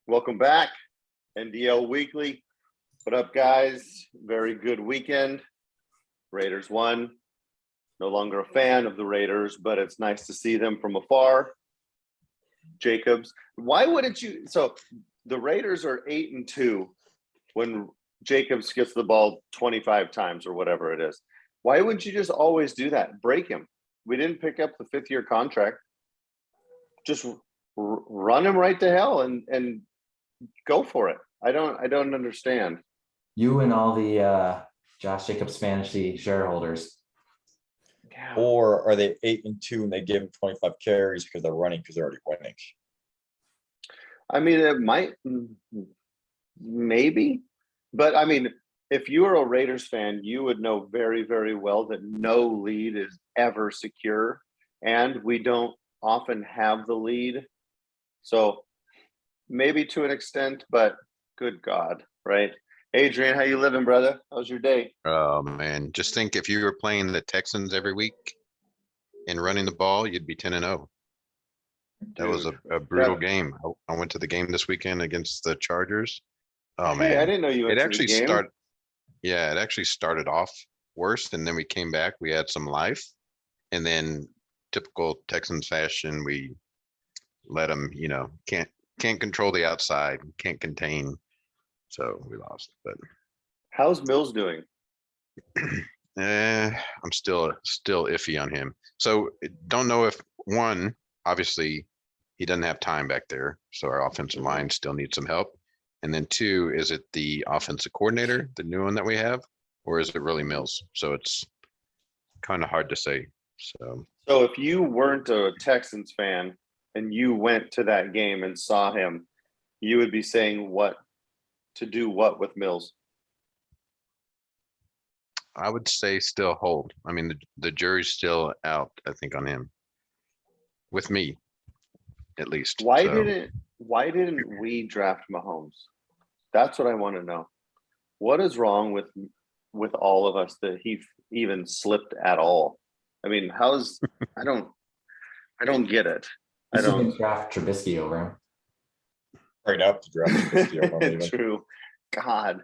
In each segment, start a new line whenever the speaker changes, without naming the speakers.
Welcome back, NDL Weekly. What up, guys? Very good weekend. Raiders won. No longer a fan of the Raiders, but it's nice to see them from afar. Jacobs, why wouldn't you? So the Raiders are 8-2 when Jacobs gets the ball 25 times or whatever it is. Why wouldn't you just always do that? Break him. We didn't pick up the 5th-year contract. Just run him right to hell and go for it. I don't understand.
You and all the Josh Jacobs fantasy shareholders.
Yeah.
Or are they 8-2 and they give him 25 carries because they're running because they're already winning?
I mean, it might, maybe, but I mean, if you were a Raiders fan, you would know very, very well that no lead is ever secure, and we don't often have the lead. So maybe to an extent, but good God, right? Adrian, how you living, brother? How's your day?
Oh man, just think if you were playing the Texans every week and running the ball, you'd be 10-0. That was a brutal game. I went to the game this weekend against the Chargers. Oh
Hey,
man,
I didn't know you went
it
to
actually
the game.
started. Yeah, it actually started off worse, and then we came back. We had some life, and then typical Texans fashion, we let them. Can't control the outside, can't contain, so we lost. But
How's Mills doing?
I'm still iffy on him. So don't know if one, obviously he doesn't have time back there, so our offensive line still needs some help. And then two, is it the offensive coordinator, the new one that we have, or is it really Mills? So it's kind of hard to say. So
if you weren't a Texans fan and you went to that game and saw him, you would be saying what to do what with Mills?
I would say still hold. I mean, the jury's still out, I think, on him. With me, at least.
Why didn't we draft Mahomes? That's what I want to know. What is wrong with all of us that he even slipped at all? I mean, I don't get it.
I don't draft Trubisky over him.
Right up to draft Trubisky over him even.
True. God.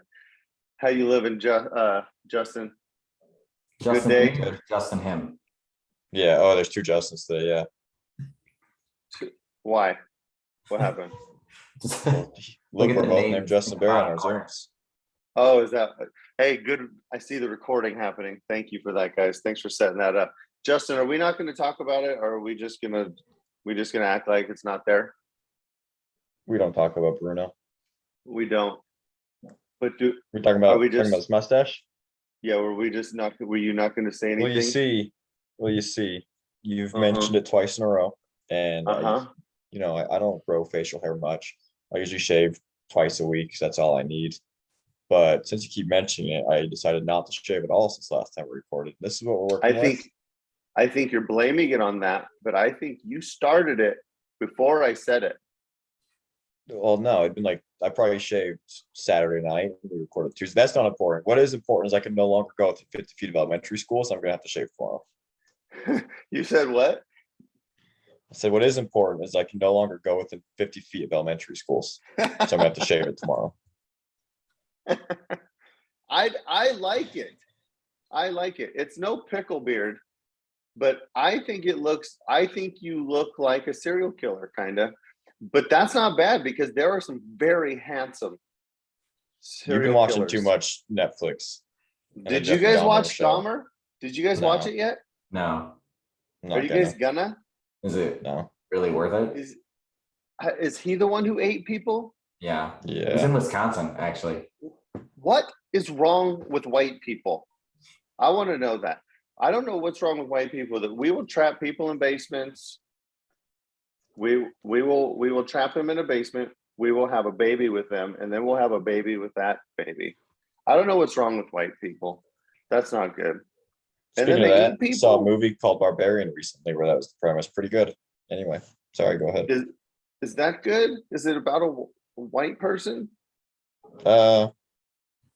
How you living, Justin?
Justin
day.
him or Justin him.
Yeah. Oh, there's two Justins today. Yeah.
Why? What happened?
Look,
at
we're
the
both
names.
named Justin Bear on our Zooms.
Oh, is that? Hey, good. I see the recording happening. Thank you for that, guys. Thanks for setting that up. Justin, are we not going to talk about it, or are we just gonna act like it's not there?
We don't talk about Bruno.
We don't. But
We're talking about
we just-
his mustache.
yeah, were you not going to say anything?
Well, you see, you've mentioned it twice in a row, and I don't grow facial hair much. I usually shave twice a week. That's all I need. But since you keep mentioning it, I decided not to shave at all since last time we recorded. This is what we're working with.
I think you're blaming it on that, but I think you started it before I said it.
Well, no, it'd been like I probably shaved Saturday night. We recorded Tuesday. That's not important. What is important is I can no longer go to 50 feet of elementary school, so I'm gonna have to shave tomorrow.
You said what?
I said what is important is I can no longer go within 50 feet of elementary schools, so I'm gonna have to shave it tomorrow.
I like it. I like it. It's no pickle beard, but I think you look like a serial killer, kind of. But that's not bad because there are some very handsome serial
You've been watching
killers.
too much Netflix.
Did you guys watch Dahmer? Did you guys watch it yet?
No.
Are you guys gonna?
Is it
No.
really worth it?
Is he the one who ate people?
Yeah.
Yeah.
He's in Wisconsin, actually.
What is wrong with white people? I want to know that. I don't know what's wrong with white people that we will trap people in basements. We will trap them in a basement. We will have a baby with them, and then we'll have a baby with that baby. I don't know what's wrong with white people. That's not good.
Speaking
and then
of
they
that,
eat people.
saw a movie called Barbarian recently where that was the premise. Pretty good. Anyway, sorry, go ahead.
Is that good? Is it about a white person?
I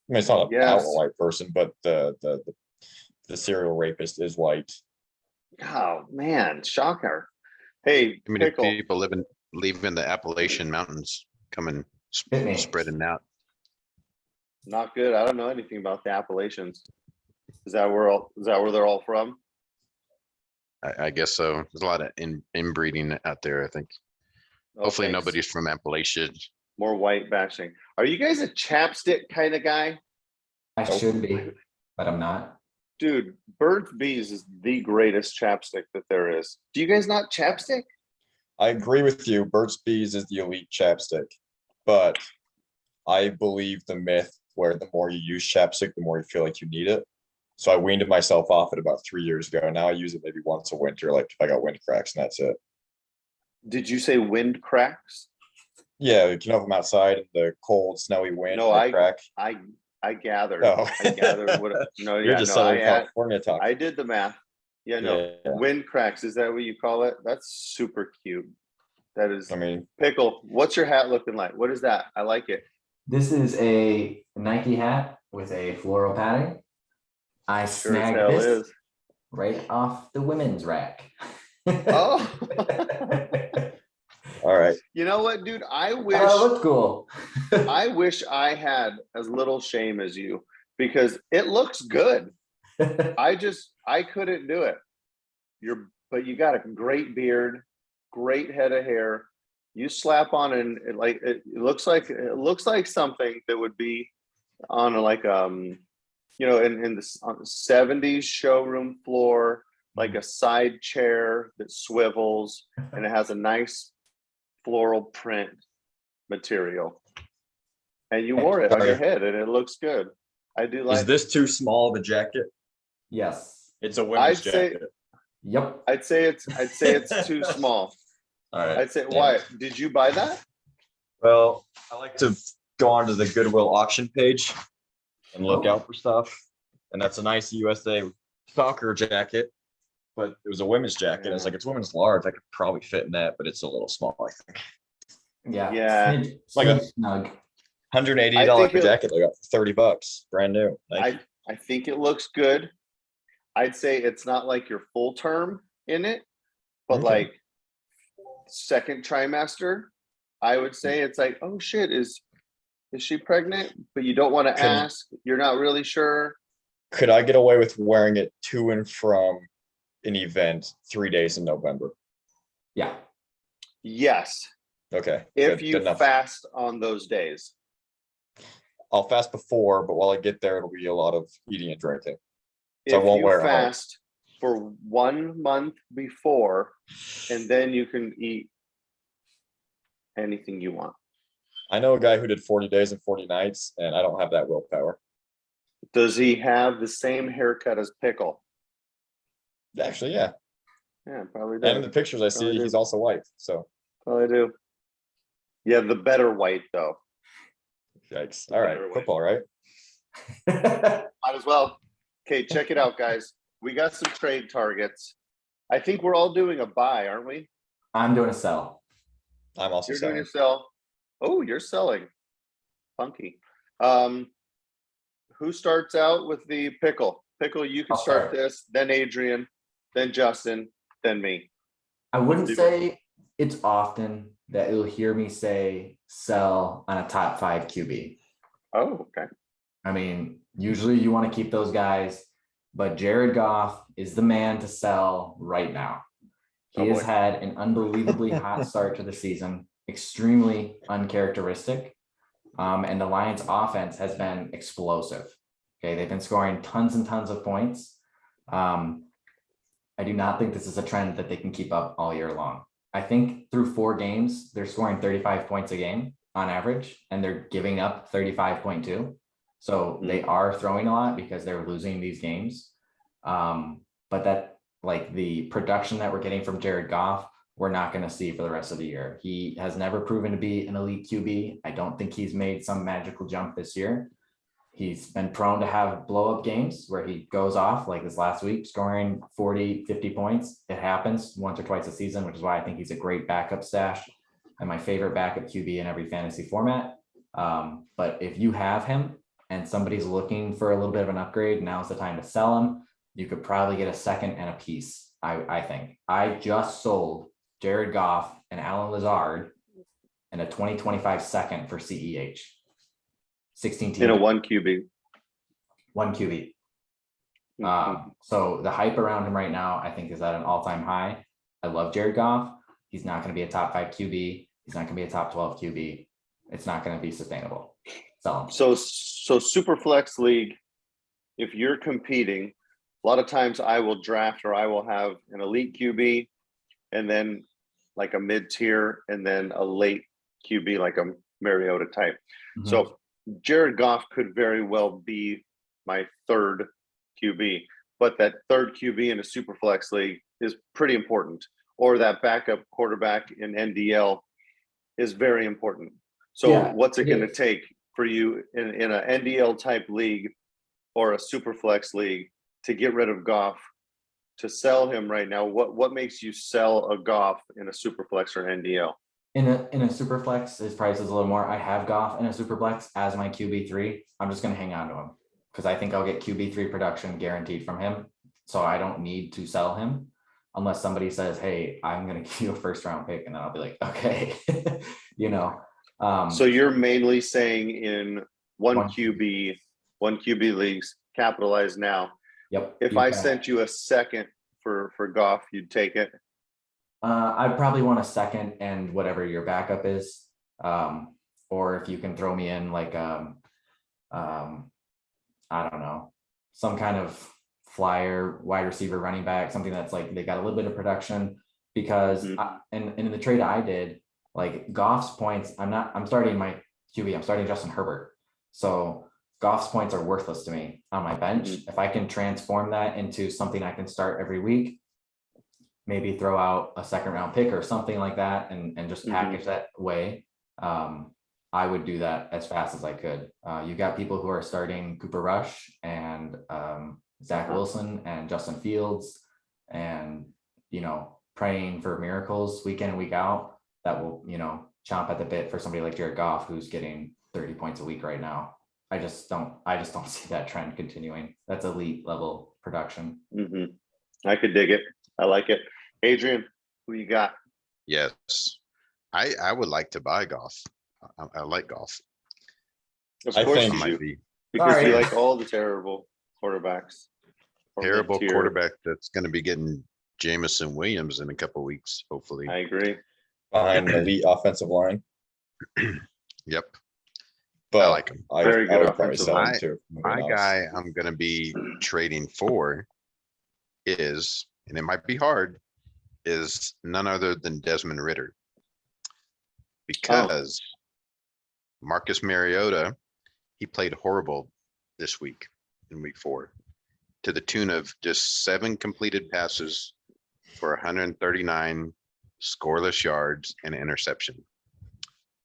mean, it's not about
Yes.
a white person, but the serial rapist is white.
Oh man, shocker. Hey,
too many
Pickle.
people live in the Appalachian Mountains. coming,
Hit me.
spreading out.
Not good. I don't know anything about the Appalachians. Is that where they're all from?
I guess so. There's a lot of inbreeding out there, I think.
Oh,
Hopefully
thanks.
nobody's from Appalachia.
More white bashing. Are you guys a chapstick kind of guy?
I should be, but I'm not.
Dude, Burt's Bees is the greatest chapstick that there is. Do you guys not chapstick?
I agree with you. Burt's Bees is the elite chapstick, but I believe the myth where the more you use chapstick, the more you feel like you need it. So I weaned myself off it about 3 years ago. Now I use it maybe once a winter, like if I got wind cracks, and that's it.
Did you say wind cracks?
Yeah, you know, if I'm outside in the cold, snowy wind,
No,
and they crack.
I gathered.
Oh.
I gathered what. No,
You're
yeah,
just
no.
Southern California talk.
I did the math. Yeah, no.
Yeah.
Wind cracks. Is that what you call it? That's super cute. That is.
I mean,
Pickle. What's your hat looking like? What is that? I like it.
This is a Nike hat with a floral pattern. I
Sure as
snagged
hell
this
is.
right off the women's rack.
Oh.
all right.
You know what, dude? I wish.
Oh, looks cool.
I wish I had as little shame as you because it looks good. I couldn't do it. But you got a great beard, great head of hair. You slap on and it looks like something that would be on in the on the 70s showroom floor, like a side chair that swivels and it has a nice floral print material. And you wore it on your head and it looks good. I do like.
Is this too small of a jacket?
Yes.
It's a women's
I'd say-
jacket.
Yep.
I'd say it's too small.
All right.
I'd say,
Yeah.
why? Did you buy that?
Well, I like to go onto the Goodwill auction page and look out for stuff. And that's a nice USA soccer jacket, but it was a women's jacket. I was like, it's women's large. I could probably fit in that, but it's a little small, I think.
Yeah.
Yeah.
Like a-
snug.
$180
I think it-
jacket I got for $30, brand new. Nike.
I think it looks good. I'd say it's not like your full term in it, but
Okay.
like second trimester, I would say it's like, oh shit, is she pregnant? But you don't want to
Can you-
ask. You're not really sure.
Could I get away with wearing it to and from an event 3 days in November?
Yeah.
Yes,
Okay.
if
good
you
enough.
fast on those days.
I'll fast before, but while I get there, it'll be a lot of eating and drinking. So I
If
won't
you
wear it home.
fast for 1 month before, and then you can eat anything you want.
I know a guy who did 40 days and 40 nights, and I don't have that willpower.
Does he have the same haircut as Pickle?
Actually, yeah.
Yeah, probably
And in the
does.
pictures I
Probably
see,
do.
he's also white. So
Probably do. Yeah, the better white though.
yikes. All right.
Better way.
Football, right?
Might as well. Okay, check it out, guys. We got some trade targets. I think we're all doing a buy, aren't we?
I'm doing a sell.
I'm also
You're doing
selling.
your sell. Oh, you're selling. Funky. Who starts out with the Pickle? Pickle, you can
I'll
start
start.
this, then Adrian, then Justin, then me.
I wouldn't
do
say it's often that you'll hear me say sell on a top 5 QB.
Oh, okay.
I mean, usually you want to keep those guys, but Jared Goff is the man to sell right now. He
Oh,
has
boy.
had an unbelievably hot start to the season, extremely uncharacteristic. And the Lions offense has been explosive. Okay, they've been scoring tons and tons of points. I do not think this is a trend that they can keep up all year long. I think through 4 games, they're scoring 35 points a game on average, and they're giving up 35.2. So they are throwing a lot because they're losing these games. But that, like, the production that we're getting from Jared Goff, we're not going to see for the rest of the year. He has never proven to be an elite QB. I don't think he's made some magical jump this year. He's been prone to have blow up games where he goes off, like this last week, scoring 40, 50 points. It happens once or twice a season, which is why I think he's a great backup stash and my favorite backup QB in every fantasy format. But if you have him and somebody's looking for a little bit of an upgrade, now's the time to sell him. You could probably get a second and a piece, I think. I just sold Jared Goff and Alan Lazard and a 2025 second for CEH. 16 team,
In a 1 QB.
1 QB.
Mhm.
So the hype around him right now, I think, is at an all-time high. I love Jared Goff. He's not going to be a top 5 QB. He's not going to be a top 12 QB. It's not going to be sustainable.
So super flex league, if you're competing, a lot of times I will draft or I will have an elite QB and then like a mid-tier and then a late QB, like a Mariota type.
Mhm.
So Jared Goff could very well be my third QB, but that third QB in a super flex league is pretty important, or that backup quarterback in NDL is very important. So
Yeah,
what's it
it
going to
is.
take for you in a NDL type league or a super flex league to get rid of Goff, to sell him right now? What makes you sell a Goff in a super flex or NDL?
In a super flex, his price is a little more. I have Goff in a super flex as my QB3. I'm just going to hang on to him because I think I'll get QB3 production guaranteed from him. So I don't need to sell him unless somebody says, hey, I'm going to give you a first round pick. And then I'll be like, okay, you know.
So you're mainly saying in one
One
QB leagues, capitalize now.
Yep.
If I sent you a second for Goff, you'd take it.
I'd probably want a second and whatever your backup is. Or if you can throw me in like I don't know, some kind of flyer, wide receiver, running back, something that's like they got a little bit of production. Because and in the trade I did, like Goff's points, I'm starting my QB, I'm starting Justin Herbert. So Goff's points are worthless to me on my bench. If I can transform that into something I can start every week, maybe throw out a second round pick or something like that and just package that way. I would do that as fast as I could. You got people who are starting Cooper Rush and Zach Wilson and Justin Fields and, you know, praying for miracles week in and week out that will, you know, chomp at the bit for somebody like Jared Goff, who's getting 30 points a week right now. I just don't see that trend continuing. That's elite level production.
I could dig it. I like it. Adrian, who you got?
Yes, I would like to buy Goff. I like Goff.
Of
I
course
think-
you
Might
do,
be
because
Sorry.
you like all the terrible quarterbacks. or
terrible
mid-tier.
quarterback that's going to be getting Jamison Williams in a couple weeks, hopefully.
I agree.
behind an elite offensive line,
Yep.
but
like him.
I
Very good
would probably
offensive
sell him
line.
too. if I'm
My
being honest.
guy I'm going to be trading for is, and it might be hard, is none other than Desmond Ritter. Because Marcus Mariota, he played horrible this week in week 4 to the tune of just 7 completed passes for 139 scoreless yards and an interception.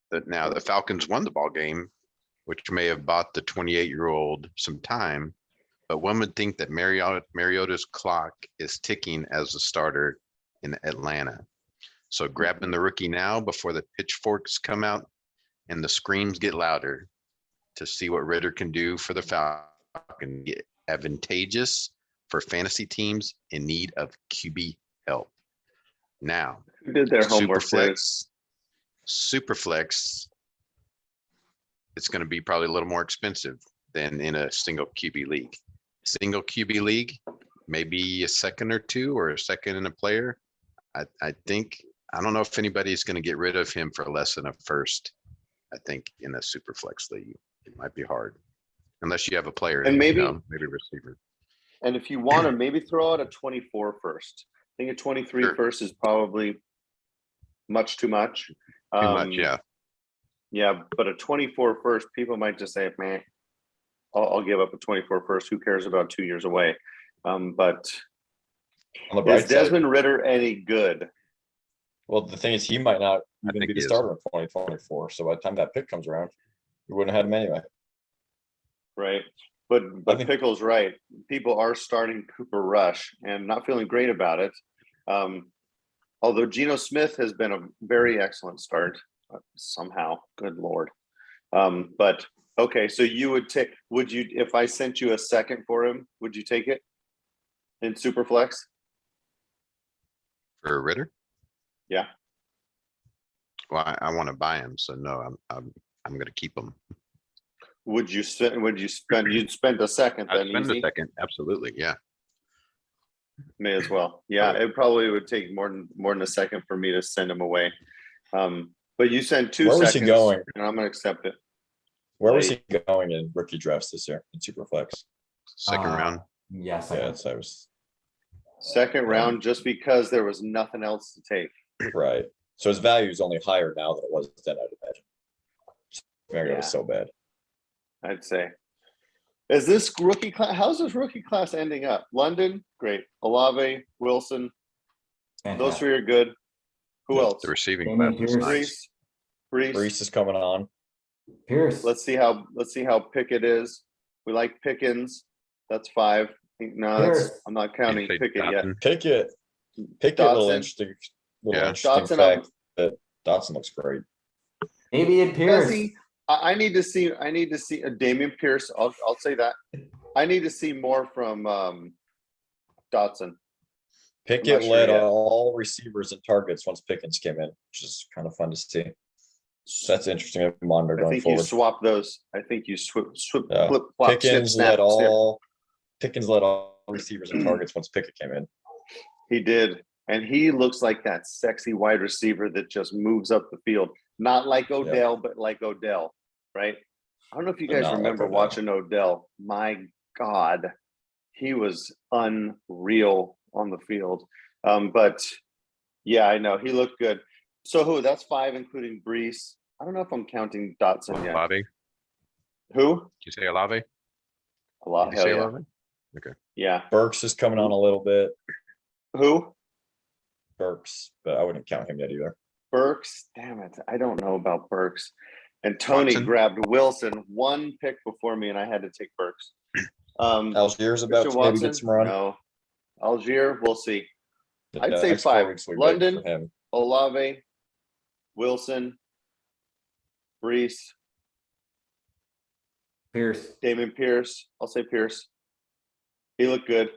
But now the Falcons won the ball game, which may have bought the 28-year-old some time, but one would think that Mariota's clock is ticking as a starter in Atlanta. So grabbing the rookie now before the pitchforks come out and the screams get louder to see what Ritter can do for the Falcons, get advantageous for fantasy teams in need of QB help. Now,
Who did their homework? Liz?
Superflex, it's going to be probably a little more expensive than in a single QB league. Single QB league, maybe a second or two or a second in a player. I think, I don't know if anybody's going to get rid of him for less than a first. I think in a Superflex league, it might be hard unless you have a player,
And maybe-
maybe a receiver.
And if you want to maybe throw out a 24 first. I think a 23
Sure.
first is probably much too much.
Too much, yeah.
Yeah, but a 24 first, people might just say, man, I'll give up a 24 first. Who cares about 2 years away? But
On the bright
is Desmond Ritter any good?
well, the thing is, he might not
I
even
think
be the
he is.
starter in 2024. So by the time that pick comes around, we wouldn't have had him anyway.
Right. But
I think-
Pickle's right. People are starting Cooper Rush and not feeling great about it. Although Geno Smith has been a very excellent start somehow. Good Lord. But okay, so you would take, would you, if I sent you a second for him, would you take it in Superflex?
For Ritter?
Yeah.
Well, I want to buy him, so no, I'm gonna keep him.
Would you spend, you'd spend a second
I'd
then,
spend a
easy?
second, absolutely, yeah.
May as well. Yeah, it probably would take more than a second for me to send him away. But you sent 2
Where was he
seconds,
going?
and I'm gonna accept it.
Where was he going in rookie drafts this year in Superflex?
Second round,
Yes,
Yeah, so I was
Second round, just because there was nothing else to take.
right. So his value is only higher now than it was then, I'd imagine. Maybe it
Yeah.
was so bad.
I'd say. Is this rookie class? How's this rookie class ending up? London, great. Olave, Wilson, those
fantastic.
3 are good. Who
Yeah,
else?
the receiving
Damian
class was
Pierce.
nice.
Brees.
Brees is coming on.
Pierce.
Let's see how Pickett is. We like Pickens. That's 5. No,
Pierce.
I'm not
Did
counting
you say
Pickett yet.
Dotson?
Pickett, little
Dotson.
interesting,
Yeah.
Dotson,
fact that Dotson looks great.
Maybe it
Does
Pierce.
he? I need to see Damian Pierce. I'll say that. I need to see more from Dotson.
Pickett
sure
led
yet.
all receivers and targets once Pickens came in, which is kind of fun to see. So that's interesting to monitor
I
going
think you
forward.
swap those. I think you flip,
Yeah.
flop, snip,
Pickens
snap,
led
snip.
Pickens led all receivers and targets once Pickett came in.
He did. And he looks like that sexy wide receiver that just moves up the field. Not like Odell, but like Odell, right? I don't know if you
But
guys
not like
remember
Odell.
watching Odell. My God, he was unreal on the field. But yeah, I know. He looked good. So who? That's 5, including Brees. I don't know if I'm counting Dotson yet.
Olave, did
Who?
you say Olave?
A lot.
Did you
Hell
say
yeah.
Olave? Okay.
Yeah.
Burks is coming on a little bit.
Who?
Burks, but I wouldn't count him yet either.
Burks. Damn it. I don't know about Burks. And Tony
Watson?
grabbed Wilson 1 pick before me, and I had to take Burks.
Algiers about
Christian
to maybe
Watson?
get some run.
No. Algier, we'll see. I'd
Yeah,
say
next 4
5.
weeks will be big
London,
for him.
Olave, Wilson, Brees,
Pierce.
Damian Pierce. I'll say Pierce. He looked good.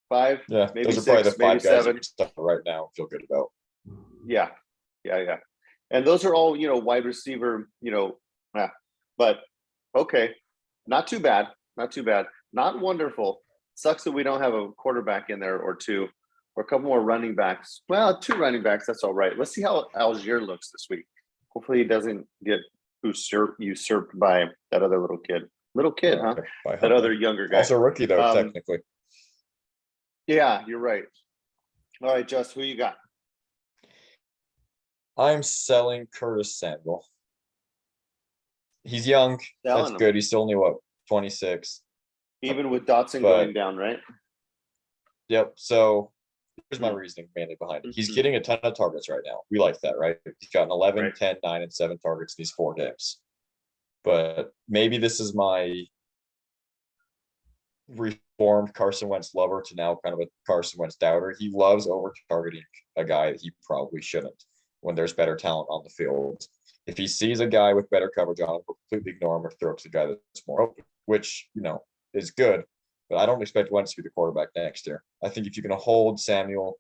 5,
Yeah,
maybe
those are probably
6,
the 5
maybe
guys
7.
that stuff right now feel good about.
Yeah. And those are all, wide receiver, but okay. Not too bad. Not wonderful. Sucks that we don't have a quarterback in there or 2 or a couple more running backs. Well, 2 running backs. That's all right. Let's see how Algier looks this week. Hopefully he doesn't get usurped by that other little kid. Huh?
By
That
Hunter.
other younger guy.
Also rookie though,
Um,
technically.
Yeah, you're right. All right, Just, who you got?
I'm selling Curtis Samuel. He's young.
Selling
That's
him.
good. He's still only 26.
Even with Dotson
But-
going down, right?
Yep. So here's my reasoning mainly behind it. He's
Mhm.
getting a ton of targets right now. We like that, right? He's gotten 11,
Right.
10, 9, and 7 targets in these 4 games. But maybe this is my reformed Carson Wentz lover to now kind of a Carson Wentz doubter. He loves over targeting a guy that he probably shouldn't when there's better talent on the field. If he sees a guy with better coverage on him, he'll completely ignore him or throw it to the guy that's more open, which, is good. But I don't expect Wentz to be the quarterback next year. I think if you can hold Samuel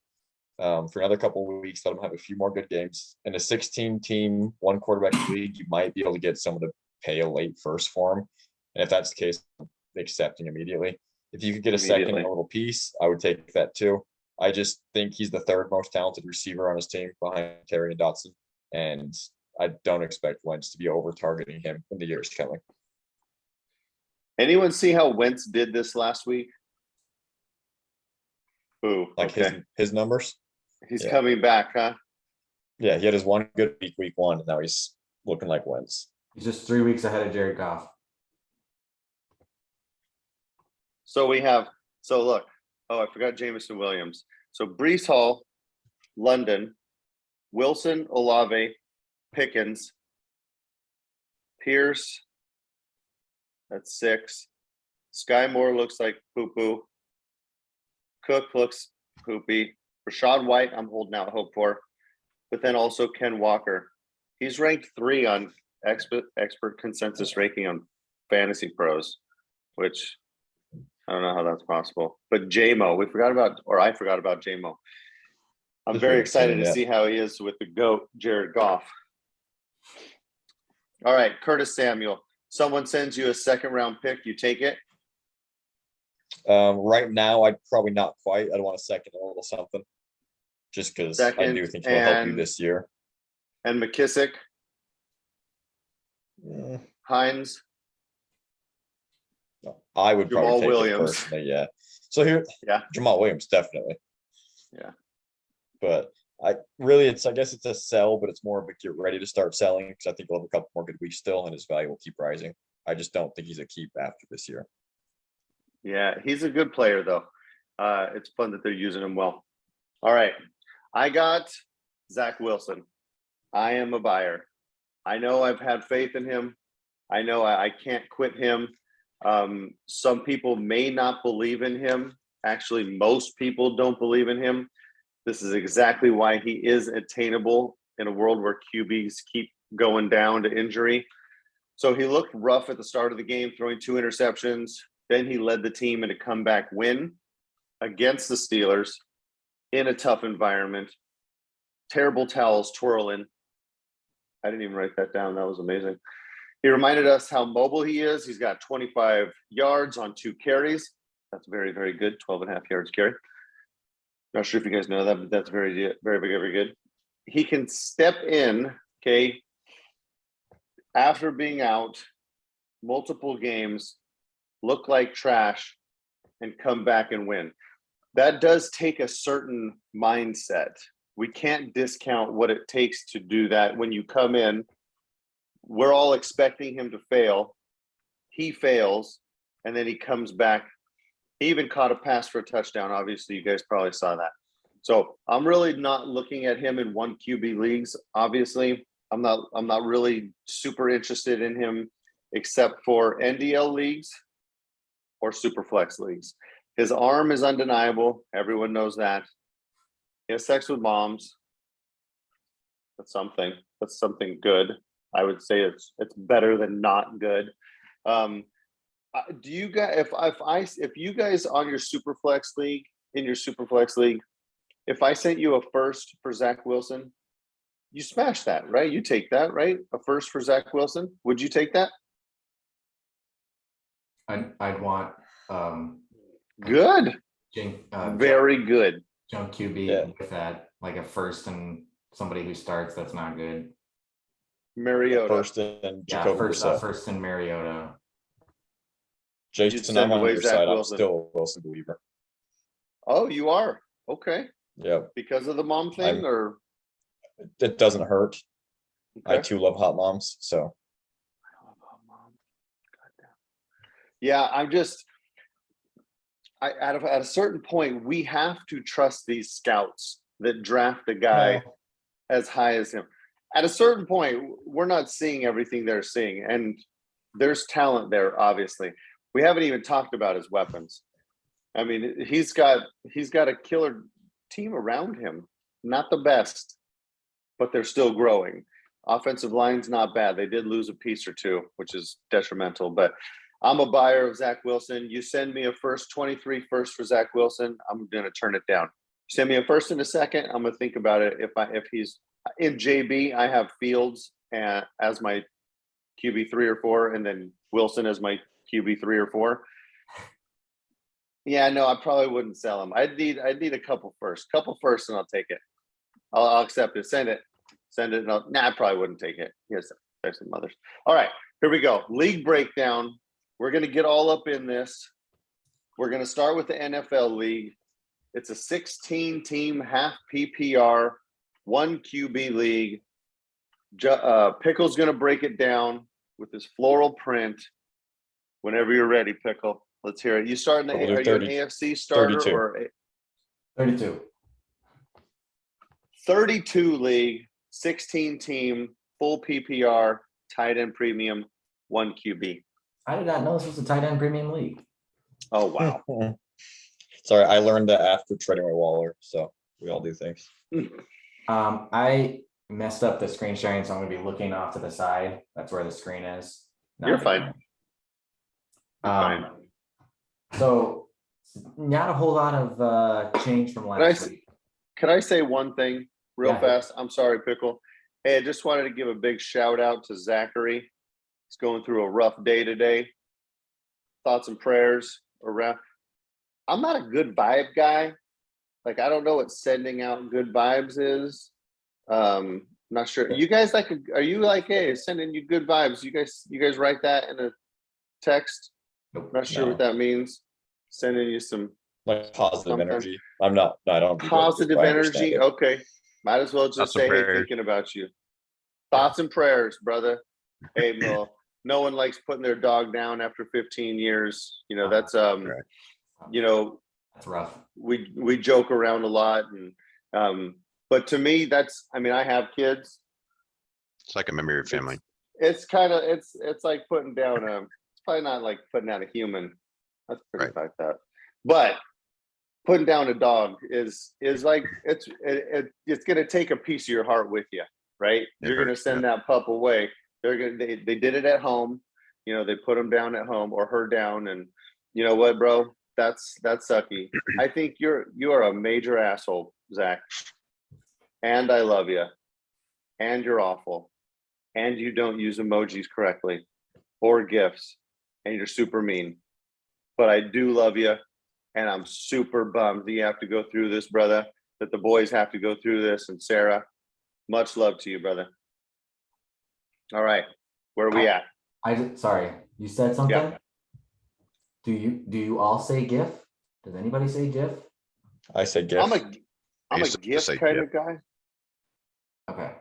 for another couple of weeks, let him have a few more good games. In a 16-team, 1 quarterback league, you might be able to get someone to pay a late first for him. And if that's the case, I'm accepting immediately. If you could get a second and a little piece, I would take that too. I just think he's the 3rd most talented receiver on his team behind Terry and Dotson. And I don't expect Wentz to be over targeting him in the years coming.
Anyone see how Wentz did this last week? Ooh,
Like
okay.
his numbers.
He's
yeah.
coming back, huh?
Yeah, he had his 1 good week 1, and now he's looking like Wentz.
He's just 3 weeks ahead of Jared Goff.
So look. Oh, I forgot Jameson Williams. So Brees Hall, London, Wilson, Olave, Pickens, Pierce. That's 6. Sky Moore looks like poo-poo. Cook looks poopy. Rashad White, I'm holding out hope for. But then also Ken Walker. He's ranked 3 on expert consensus ranking on Fantasy Pros, which I don't know how that's possible. But JMO, I forgot about JMO. I'm
Just
very
really
excited
seeing
to
it.
see how he is with the GOAT, Jared Goff. All right, Curtis Samuel. Someone sends you a second round pick, you take it?
Right now, I'd probably not quite. I'd want a second, a little something. Just because I
Second,
do think he'll help you
and-
this year.
And McKissick,
Eh,
Hines,
no, I would
Jamal
probably take
Williams.
it personally, yeah. So here,
Yeah.
Jamal Williams, definitely.
Yeah.
But I guess it's a sell, but it's more of a get ready to start selling because I think we'll have a couple more good weeks still and his value will keep rising. I just don't think he's a keep after this year.
Yeah, he's a good player though. It's fun that they're using him well. All right, I got Zach Wilson. I am a buyer. I know I've had faith in him. I know I can't quit him. Some people may not believe in him. Actually, most people don't believe in him. This is exactly why he is attainable in a world where QBs keep going down to injury. So he looked rough at the start of the game, throwing 2 interceptions. Then he led the team in a comeback win against the Steelers in a tough environment. Terrible towels twirling. I didn't even write that down. That was amazing. He reminded us how mobile he is. He's got 25 yards on 2 carries. That's very, very good. 12 and a half yards carry. Not sure if you guys know that, but that's very, very, very good. He can step in, okay, after being out multiple games, look like trash, and come back and win. That does take a certain mindset. We can't discount what it takes to do that. When you come in, we're all expecting him to fail. He fails, and then he comes back. He even caught a pass for a touchdown. Obviously, you guys probably saw that. So I'm really not looking at him in 1 QB leagues. Obviously, I'm not really super interested in him except for NDL leagues or super flex leagues. His arm is undeniable. Everyone knows that. He has sex with moms. That's something. That's something good. I would say it's better than not good. Do you guys, if you guys on your super flex league, in your super flex league, if I sent you a first for Zach Wilson, you smash that, right? You take that, right? A first for Zach Wilson. Would you take that?
I'd want
Good. Very good.
junk QB
Yeah.
with that, like a first and somebody who starts that's not good.
Mariota.
First and
Yeah,
Jacoby
first
Brissett.
and Mariota.
Jason,
send
I'm on
away
your
Zach
side. I'm
Wilson.
still a Wilson believer.
Oh, you are? Okay.
Yeah,
Because of the mom thing, or
it doesn't hurt. I
okay.
too love hot moms, so
Yeah, at a certain point, we have to trust these scouts that draft a guy as high as him. At a certain point, we're not seeing everything they're seeing, and there's talent there. Obviously, we haven't even talked about his weapons. I mean, he's got a killer team around him. Not the best, but they're still growing. Offensive line's not bad. They did lose a piece or two, which is detrimental, but I'm a buyer of Zach Wilson. You send me a first, 23 first for Zach Wilson, I'm going to turn it down. Send me a first and a second, I'm going to think about it. If he's in JB, I have Fields as my QB 3 or 4, and then Wilson as my QB 3 or 4. Yeah, no, I probably wouldn't sell him. I'd need a couple first, and I'll take it. I'll accept it. Send it. No, I probably wouldn't take it. Yes, there's some others. All right, here we go. League breakdown. We're going to get all up in this. We're going to start with the NFL league. It's a 16-team half PPR, 1 QB league. Pickle's going to break it down with his floral print. Whenever you're ready, Pickle, let's hear it. You starting? Are you an AFC starter
32.
or
32?
32 league, 16-team, full PPR, tight end premium, 1 QB.
I did not know this was a tight end premium league.
Oh wow!
Sorry, I learned that after trading with Waller, so we all do things.
I messed up the screen sharing, so I'm going to be looking off to the side. That's where the screen is.
You're fine.
So not a whole lot of change from last week.
Can I say one thing real
Yeah.
fast? I'm sorry, Pickle. Hey, I just wanted to give a big shout out to Zachary. He's going through a rough day today. Thoughts and prayers around. I'm not a good vibe guy. Like, I don't know what sending out good vibes is. Not sure. You guys are you like, hey, sending you good vibes? You guys write that in a text?
Nope.
Not sure what
No.
that means. Sending you some
Like positive
Something.
energy. I don't do those, but
positive
I understand
energy.
it.
Okay. Might as well just
Thoughts and
say, hey,
prayers.
thinking about you. Thoughts and prayers, brother. Hey, Mo. No one likes putting their dog down after 15 years. You know, that's
Right.
you know,
That's rough.
we joke around a lot, and but to me, that's, I mean, I have kids.
It's like a memory of family.
It's kind of it's like putting down it's probably not like putting down a human. That's pretty
Right.
fucked up. But putting down a dog is like it's gonna take a piece of your heart with you, right?
It
You're gonna
hurts,
send that pup away. They did it at home, you know, they put him down at home or her down, and you know what, bro? That's sucky. I think you are a major asshole, Zach. And I love you. And you're awful. And you don't use emojis correctly or GIFs. And you're super mean. But I do love you. And I'm super bummed that you have to go through this, brother. That the boys have to go through this. And Sarah, much love to you, brother. All right. Where are we at?
Sorry, you said something?
Yeah.
Do you all say GIF? Does anybody say GIF?
I say GIF.
I'm a
used to
GIF
say
kind
GIF.
of guy.
Okay.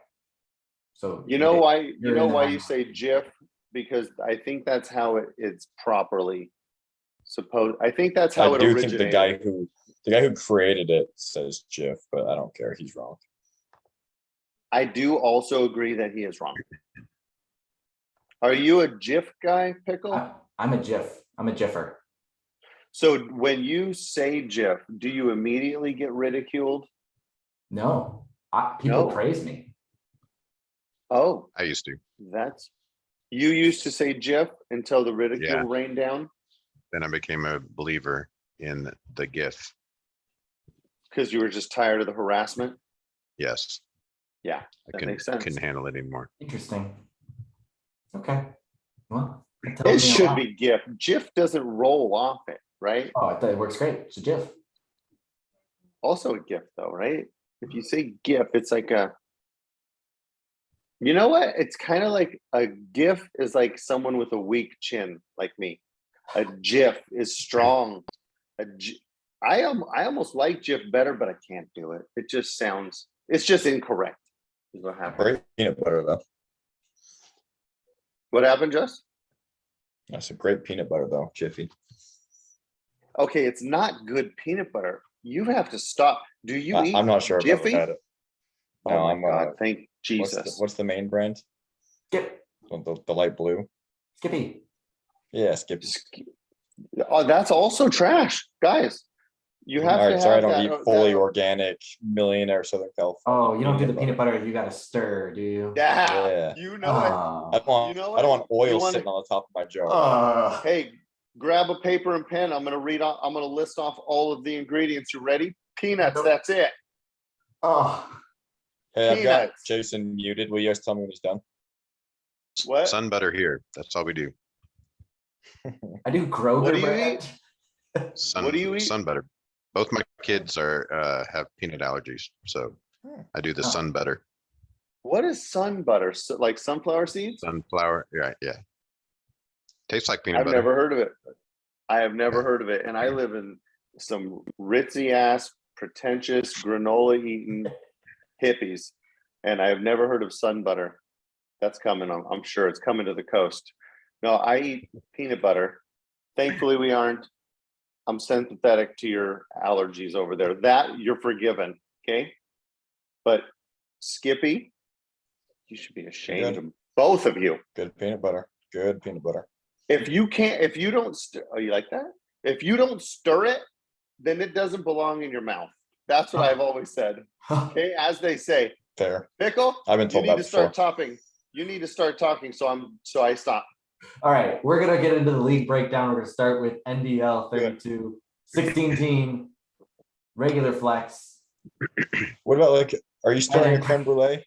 So
You know why? You
you're
know
in
why
the
you say GIF? Because I think that's how it's properly supposed. I think that's how
I
it
do
originated.
think the guy who created it says GIF, but I don't care. He's wrong.
I do also agree that he is wrong. Are you a GIF guy, Pickle?
I'm a GIF. I'm a GIFer.
So when you say GIF, do you immediately get ridiculed?
No, people
No.
praise me.
Oh,
I used to.
you used to say GIF until the ridicule
Yeah.
rained down
Then I became a believer in the GIF.
because you were just tired of the harassment.
Yes.
Yeah, that makes sense.
Couldn't handle it anymore.
Interesting. Okay. Well, that
It
tells me a
should
lot.
be GIF. GIF doesn't roll off it, right?
Oh, I thought it works great. It's a GIF.
Also a GIF though, right? If you say GIF, it's like you know what? It's kind of like a GIF is like someone with a weak chin, like me. A GIF is strong. I almost like GIF better, but I can't do it. It just sounds. It's just incorrect. Is what happened.
Great peanut butter though.
What happened, Just?
That's a great peanut butter though, Jiffy.
Okay, it's not good peanut butter. You have to stop. Do you eat?
I'm not sure if I've
Jiffy?
ever had it. No,
Oh my
I'm
God! Thank
what's
Jesus.
what's the main brand?
Skip.
The light blue.
Skippy.
Yeah, Skip.
Oh, that's also trash, guys. You have
All
to
right, sorry, I
have
don't
that.
eat fully organic millionaire Southern California.
Oh, you don't do the peanut butter. You got to stir, do you?
Yeah,
Yeah.
you know it.
I don't want,
You know
I don't
what?
want oil
You wanna-
sitting on the top of my jar.
Hey, grab a paper and pen. I'm gonna list off all of the ingredients. You ready? Peanuts.
Nope.
That's it.
Oh,
Hey, I've got
peanuts.
Jason muted. Will you guys tell me when he's done?
What?
Sun butter here. That's all we do.
I do Kroger
What do you
brand.
Sun,
What do you eat?
sun butter. Both my kids have peanut allergies, so I do the
Oh.
sun butter.
What is sun butter? So, like sunflower seeds?
Sunflower. Yeah. Tastes like peanut
I've
butter.
never heard of it. I have never
Yeah.
heard of it. And I live in some ritzy ass, pretentious, granola eating hippies. And I have never heard of sun butter. That's coming. I'm sure it's coming to the coast. No, I eat peanut butter. Thankfully, we aren't. I'm sympathetic to your allergies over there. That you're forgiven. Okay. But Skippy, you should be ashamed of both of you.
Good peanut butter. Good peanut butter.
If you don't stir, oh, you like that? If you don't stir it, then it doesn't belong in your mouth. That's what I've always said. Okay, as they say,
Fair.
Pickle,
I've been
you
told
need
that
to start
before.
talking. You need to start talking. So I stop.
All right, we're gonna get into the league breakdown. We're gonna start with NDL 32, 16 team, regular flex.
What about like, are you starting a
then-
creme brulee?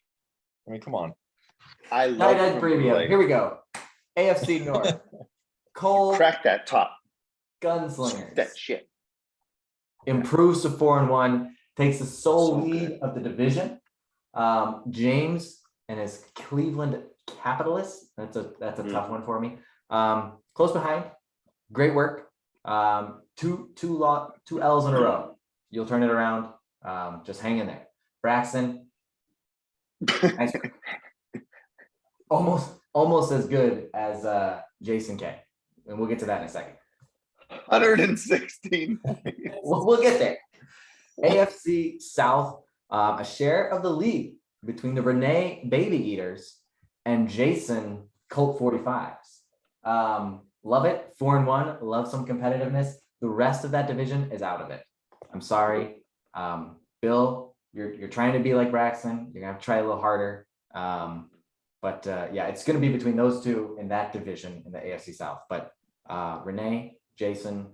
I mean, come on.
I love
Tight end
creme
preview.
brulee.
Here we go. AFC North. Cole
Crack that top. Shoot
Gunslingers
that shit.
improves to 4-1, takes the sole
So
lead
good.
of the division. James and his Cleveland Capitalists. That's a tough one for me. Close behind. Great work. Two L's in a row. You'll turn it around. Just hang in there. Braxton, nice. almost as good as Jason K. And we'll get to that in a second.
116.
We'll get there. AFC South, a share of the league between the Renee Baby Eaters and Jason Colt 45s. Love it. 4-1. Love some competitiveness. The rest of that division is out of it. I'm sorry. Bill, you're trying to be like Braxton. You're gonna have to try a little harder. But yeah, it's gonna be between those two in that division in the AFC South. But Renee, Jason,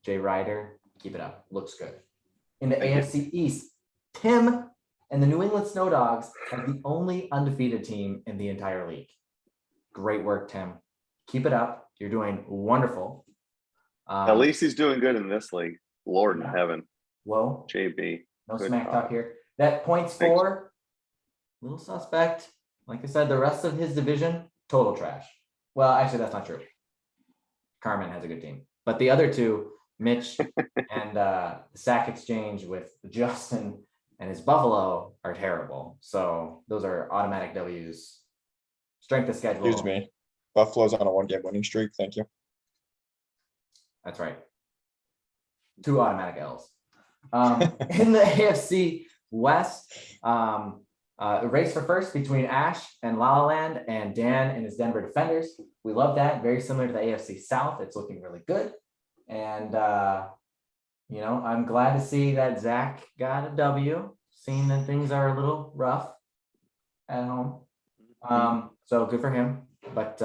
Jay Ryder, keep it up. Looks good. In the AFC East, Tim and the New England Snow Dogs are the only undefeated team in the entire league. Great work, Tim. Keep it up. You're doing wonderful.
At least he's doing good in this league. Lord in
Yeah.
heaven.
Whoa,
JB.
no
Good
smack
job.
talk here. That points
Thanks.
for, little suspect. Like I said, the rest of his division, total trash. Well, actually, that's not true. Carmen has a good team. But the other two, Mitch and the Sack Exchange with Justin and his Buffalo are terrible. So those are automatic W's. Strength of schedule.
Excuse me. Buffalo's on a 1-game winning streak. Thank you.
That's right. 2 automatic L's. In the AFC West, a race for first between Ash and La La Land and Dan and his Denver Defenders. We love that. Very similar to the AFC South. It's looking really good. And, you know, I'm glad to see that Zach got a W, seeing that things are a little rough at home. So good for him. But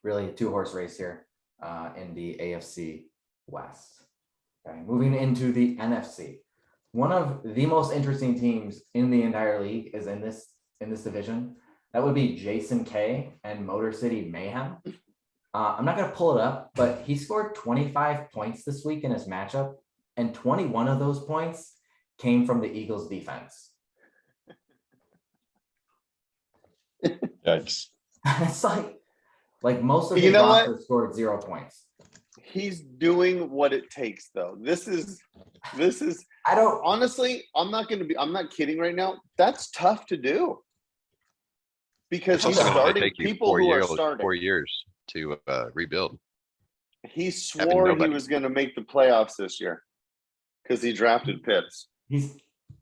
really a 2-horse race here in the AFC West. Okay, moving into the NFC. One of the most interesting teams in the entire league is in this division. That would be Jason K and Motor City Mayhem. I'm not going to pull it up, but he scored 25 points this week in his matchup, and 21 of those points came from the Eagles defense.
Yikes.
It's like most of
You
his
know what?
roster scored 0 points.
He's doing what it takes, though. This is
I don't
honestly, I'm not kidding right now. That's tough to do. Because
It's
he's
also gonna
starting
take you
people
4
who are
years,
starting.
4 years to rebuild.
He
having
swore he
nobody.
was going to make the playoffs this year because he drafted Pitts.
he's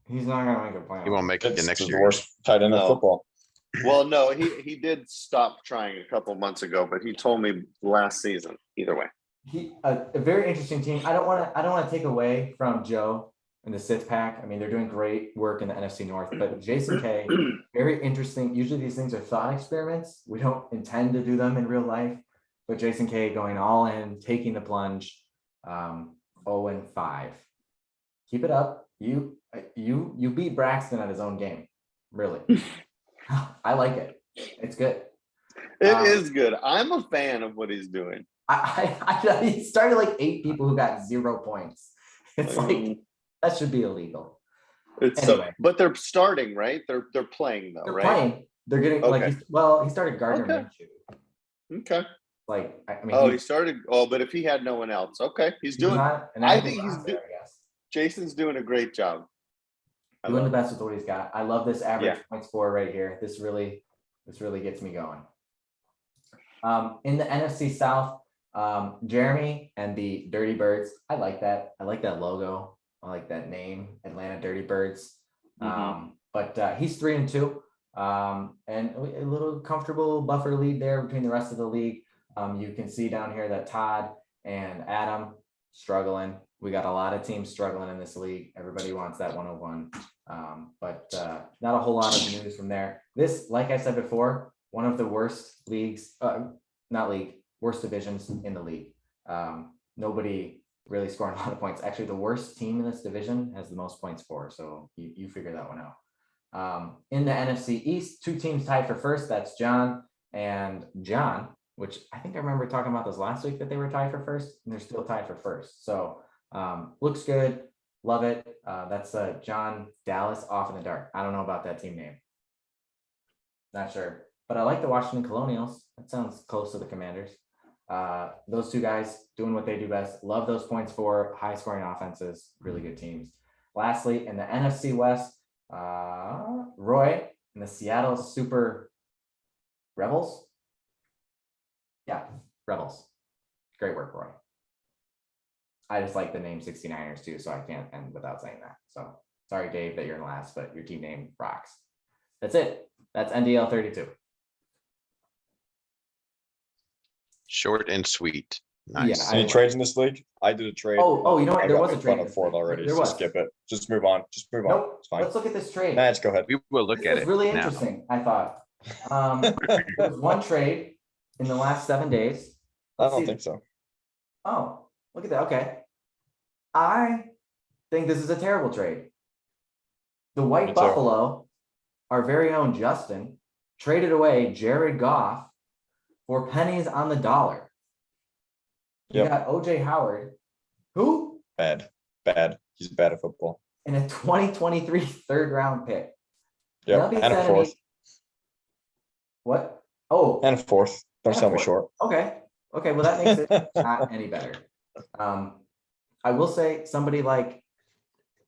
not gonna make a plan.
He won't make it
It's
the next
the
year.
worst tight end
No.
of football.
Well, no, he did stop trying a couple months ago, but he told me last season. Either way,
A very interesting team. I don't want to take away from Joe and the Sith Pack. I mean, they're doing great work in the NFC North, but Jason K, very interesting. Usually these things are thought experiments. We don't intend to do them in real life, but Jason K going all in, taking the plunge, 0-5. Keep it up. You beat Braxton at his own game. Really. I like it. It's good.
it is good. I'm a fan of what he's doing.
He started like 8 people who got 0 points. It's like that should be illegal.
It's
Anyway.
but they're starting, right? They're playing though,
They're
right?
playing. They're getting
Okay.
he started Gardner
Okay.
Minshew.
Okay.
Like I mean,
Oh, he started. Oh, but if he had no one else, okay, he's
he was
doing.
on- and
I
then
think
he was
he's
on there, I guess.
Jason's doing a great job. I
Doing the
love it.
best with what he's got. I love this average
Yeah.
points for right here. This really gets me going. In the NFC South, Jeremy and the Dirty Birds. I like that. I like that logo. I like that name, Atlanta Dirty Birds. But he's 3-2, and a little comfortable buffer lead there between the rest of the league. You can see down here that Todd and Adam struggling. We got a lot of teams struggling in this league. Everybody wants that 101. But not a whole lot of news from there. This, like I said before, one of the worst leagues, worst divisions in the league. Nobody really scoring a lot of points. Actually, the worst team in this division has the most points for. So you figure that one out. In the NFC East, 2 teams tied for first. That's John and John, which I think I remember talking about this last week that they were tied for first, and they're still tied for first. So looks good. Love it. That's John Dallas off in the dark. I don't know about that team name. Not sure. But I like the Washington Colonials. That sounds close to the Commanders. Those 2 guys doing what they do best. Love those points for high scoring offenses. Really good teams. Lastly, in the NFC West, Roy and the Seattle Super Rebels. Yeah, Rebels. Great work, Roy. I just like the name 69ers too, so I can't end without saying that. So sorry, Dave, that you're in last, but your team name rocks. That's it. That's NDL 32.
Short and sweet. Nice.
Yeah,
Any trades in this league? I did a trade.
Oh, you know what?
I
There
got
was a
made
trade.
fun of for it already,
There
so
was.
skip it. Just move on. Just move on.
Nope.
It's fine.
Let's look at this trade.
Nah, just go ahead.
We will look
This
at
was
it
really
now.
interesting, I thought. There was one trade in the last 7 days.
I
Let's
don't
see.
think so.
Oh, look at that. Okay. I think this is a terrible trade. The
Me
White
too.
Buffalo, our very own Justin, traded away Jared Goff for pennies on the dollar. You
Yep.
got OJ Howard, who?
Bad. He's bad at football.
In a 2023 third round pick.
Yep.
That'll be
And a
sending me-
fourth.
What? Oh,
And a fourth. Don't
And a
sell me
fourth.
short.
okay. Okay, well, that makes it not any better. I will say somebody like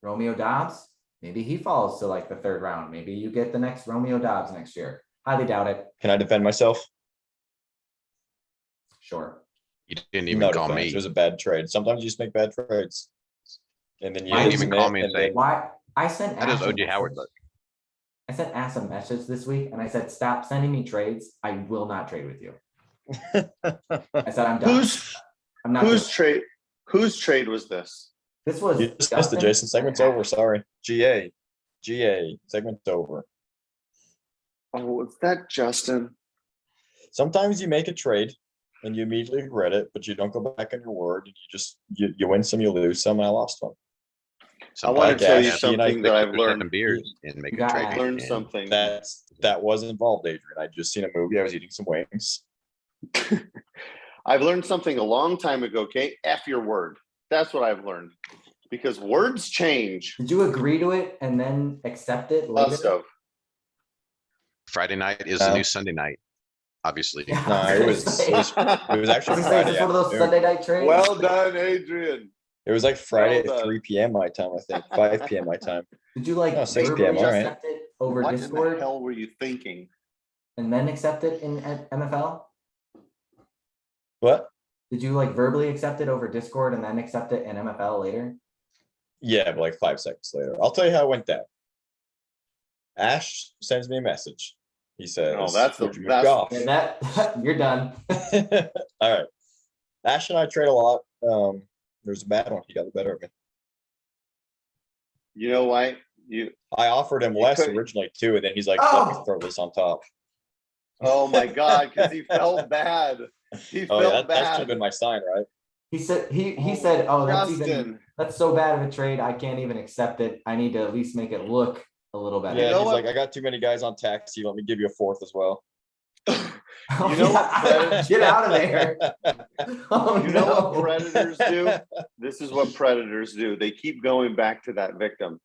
Romeo Dobbs, maybe he falls to like the 3rd round. Maybe you get the next Romeo Dobbs next year. Highly doubt it.
Can I defend myself?
Sure.
You didn't even
No
call
defense.
me.
It was a bad trade. Sometimes you just make bad trades. And then you
You didn't
lose
even
in
call
it,
me and
and
say-
then-
Why? I sent
How does
Ash a
OJ Howard
message.
look?
I sent Ash a message this week and I said, stop sending me trades. I will not trade with you. I said, I'm done. I'm not doing it.
Whose trade was this?
This was
You just missed it,
Justin
Jason. Segment's
and
over.
Ash.
Sorry. GA. Segment's over.
Oh, was that Justin?
Sometimes you make a trade and you immediately regret it, but you don't go back on your word. And you win some, you lose some. And I lost one.
I want to tell you
Ash, he and I
something that I've
Six or seven
learned.
beers and make
You
a
got
trade.
Ash.
Learned
and
something.
That was involved, Adrian. I just seen a movie. I was eating some wings.
I've learned something a long time ago, Kate. F your word. That's what I've learned. Because words change.
Did you agree to it and then accept it later?
Must have.
Friday night is the
No.
new Sunday night, obviously.
Yeah,
No,
I
it
was
was
gonna say.
it was
I was
actually
gonna say, is
Friday
this one of those
afternoon.
Sunday night trades?
Well done, Adrian.
It was like Friday
Well
at
done.
3 p.m. my time, I think. 5 p.m. my time.
Did you like
No, 6
verbally
p.m., all right.
accept it over
What in the
Discord
hell were you thinking?
and then accept it in MFL?
What?
Did you like verbally accept it over Discord and then accept it in MFL later?
Yeah, but like 5 seconds later. I'll tell you how it went down. Ash sends me a message. He says,
Oh, that's the-
"Would you move
that's-
Goff?"
Yeah, that you're done.
All right. Ash and I trade a lot. There's a bad one. He got the better of me.
You know why?
I offered him
You
less
could-
originally too, and then he's like, "Let me
Oh!
throw this on top."
Oh my God, because he felt bad. He
Oh, yeah,
felt
that should have
bad.
been my sign, right?
He said he said, "Oh,
Justin.
that's so bad of a trade. I can't even accept it. I need to at least make it look a little better."
Yeah,
know
he's
what?
like, "I got too many guys on taxi. Let me give you a fourth as well."
Oh,
You know what
yeah.
Predators-
Get out of there. Oh,
You know what
no.
predators do? This is what predators do. They keep going back to that victim.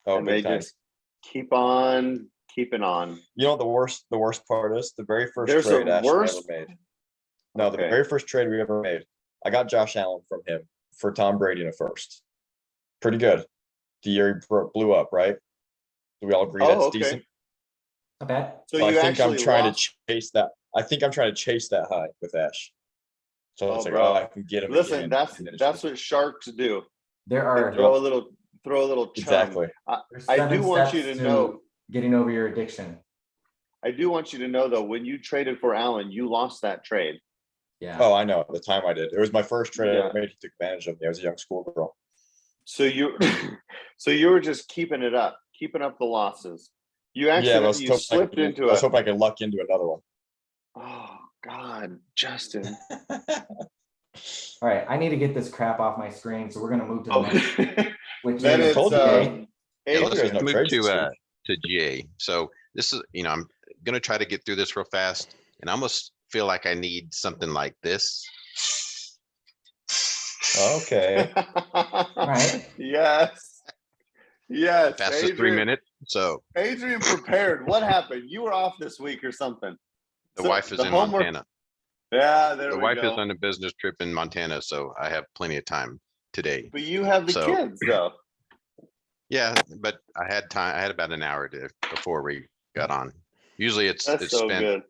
Oh,
and they
big time.
just keep on keeping on.
You know what the worst part is? The very first
There's a
trade Ash and I
worst-
ever made. No, the
Okay.
very first trade we ever made. I got Josh Allen from him for Tom Brady in a first. Pretty good. The year he blew up, right? Do we all agree that's
okay.
decent?
Not bad.
So
So I
you
think I'm
actually
trying
lost.
to chase that. I think I'm trying to chase that high with Ash. So
Oh,
it's like,
bro.
oh, I can get him.
Listen,
again,
that's
and then it's
that's
just-
what sharks do.
There
They
are
throw a little chum.
exactly.
there's
I
7
do want you
steps
to know.
getting over your addiction.
I do want you to know though, when you traded for Allen, you lost that trade.
Yeah.
Oh, I know. At the time I did. It was my first trade I
Yeah.
ever made. He took advantage of me. I was a young schoolgirl.
So you so you were just keeping it up, keeping up the losses. You
Yeah,
actually
but I was
you
hoping
slipped into
I was
it.
hoping I could luck into another one.
Oh God, Justin.
All right, I need to get this crap off my screen, so we're gonna move to the next,
Okay.
which
Then
is
it's
told you.
GA.
Yeah,
Told you
let's
guys no
move
trades this week.
to GA. So this is, I'm gonna try to get through this real fast, and I almost feel like I need something like this.
Okay.
Right.
Yes. Yes.
Fastest 3 minutes. So
Adrian prepared. What happened? You were off this week or something.
the
So
wife is
the
in
homework-
Montana.
Yeah, there
The
we
wife
go.
is on a business trip in Montana, so I have plenty of time today.
But you have the
So-
kids though.
Yeah, but I had time. I had about an hour before we got on. Usually it's
That's so
spent,
good.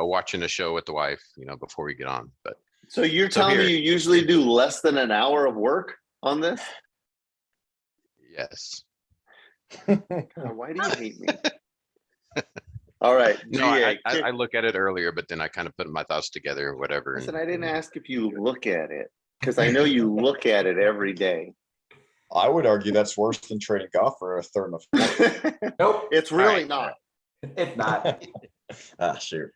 watching a show with the wife, before we get on. But
So you're
So
telling me
here-
you usually do less than an hour of work on this?
yes,
God, why do you hate me? All right,
no,
GA.
I look at it earlier, but then I kind of put my thoughts together or whatever.
Listen,
And
I didn't ask if you look at it because I know you look at it every day.
I would argue that's worse than trading golf for a third and a fourth.
Nope,
It's really
right,
not.
it's not.
Shoot.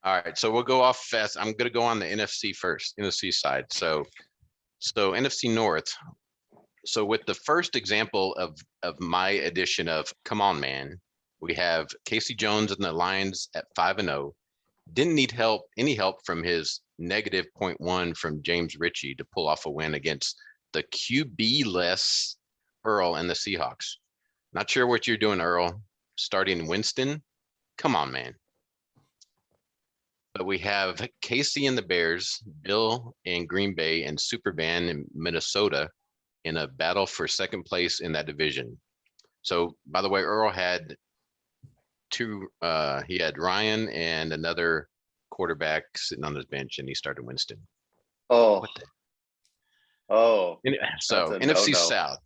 all right, so we'll go off fast. I'm gonna go on the NFC first, NFC side. So NFC North. So with the first example of my edition of Come On Man, we have Casey Jones and the Lions at 5-0. Didn't need any help from his negative -0.1 from James Ritchie to pull off a win against the QB-less Earl and the Seahawks. Not sure what you're doing, Earl. Starting Winston? Come on, man. But we have Casey and the Bears, Bill in Green Bay, and Superman in Minnesota in a battle for second place in that division. So, by the way, Earl had he had Ryan and another quarterback sitting on his bench, and he started Winston.
Oh,
What the?
oh,
So
That's a
NFC
no-no.
South,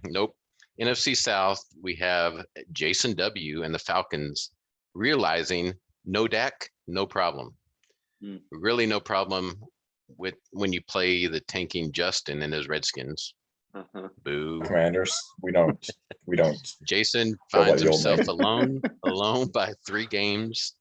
nope. NFC South, we have Jason W. and the Falcons realizing no Dak, no problem.
Hmm.
Really no problem with when you play the tanking Justin and his Redskins.
uh-huh.
Boo.
Commanders, we don't.
Jason
Go by
finds
the old
himself
name.
alone by 3 games.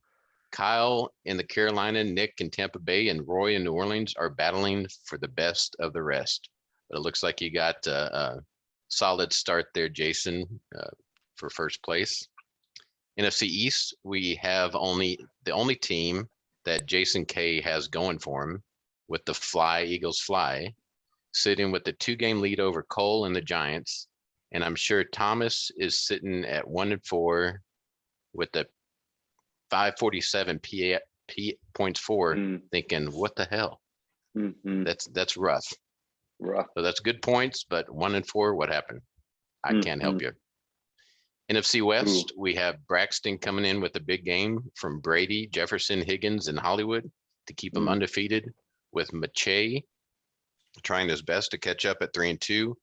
Kyle in the Carolina, Nick in Tampa Bay, and Roy in New Orleans are battling for the best of the rest. But it looks like you got a solid start there, Jason, for first place. NFC East, we have the only team that Jason K has going for him with the Eagles Fly, sitting with the 2-game lead over Cole and the Giants. And I'm sure Thomas is sitting at 1-4 with the 547 points for, thinking, what the hell?
Mhm.
That's rough.
Rough.
So that's good points, but 1-4, what happened? I can't help you. NFC West, we have Braxton coming in with a big game from Brady, Jefferson, Higgins, and Hollywood to keep them undefeated, with Mache trying his best to catch up at 3-2,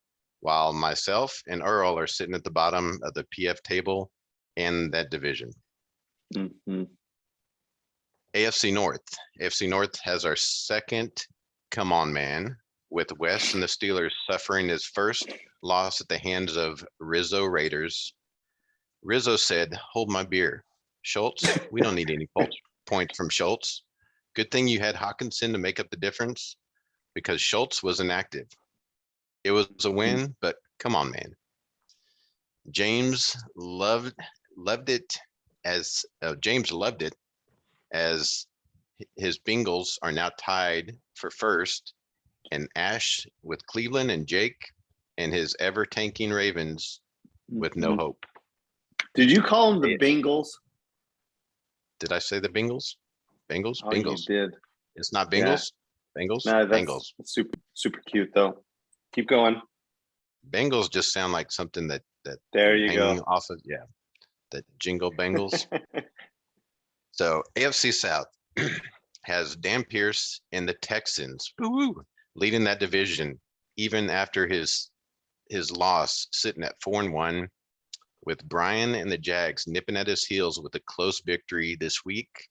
while myself and Earl are sitting at the bottom of the PF table in that division.
Mhm.
AFC North. AFC North has our second come on man, with Wes and the Steelers suffering his first loss at the hands of Rizzo Raiders. Rizzo said, "Hold my beer. Schultz, we don't need any points from Schultz. Good thing you had Hawkinson to make up the difference, because Schultz was inactive. It was a win, but come on, man." James loved it as his Bengals are now tied for first, and Ash with Cleveland and Jake and his ever tanking Ravens with no
Mhm.
hope.
Did you call them the Bengals?
Did I say the Bengals? Bengals?
Oh, you
Bengals.
did.
It's not
Yeah.
Bengals? Bengals?
No, that's
Bengals.
super cute though. Keep going.
Bengals just sound like something that
There
you're
you
hanging
go.
off of, yeah. The jingle Bengals. So AFC South has Dan Pierce and the Texans leading that division, even after his loss, sitting at 4-1, with Brian and the Jags nipping at his heels with a close victory this week.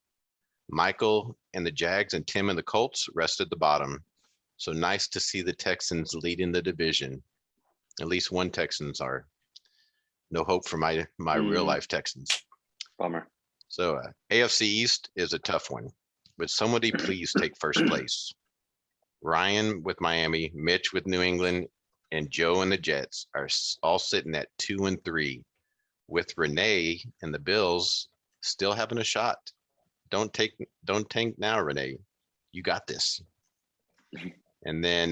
Michael and the Jags and Tim and the Colts rested the bottom. So nice to see the Texans leading the division. At least one Texans are. No hope for my real life Texans.
Bummer.
So AFC East is a tough one. Would somebody please take first place? Ryan with Miami, Mitch with New England, and Joe and the Jets are all sitting at 2 and 3, with Renee and the Bills still having a shot. Don't tank now, Renee. You got this. And then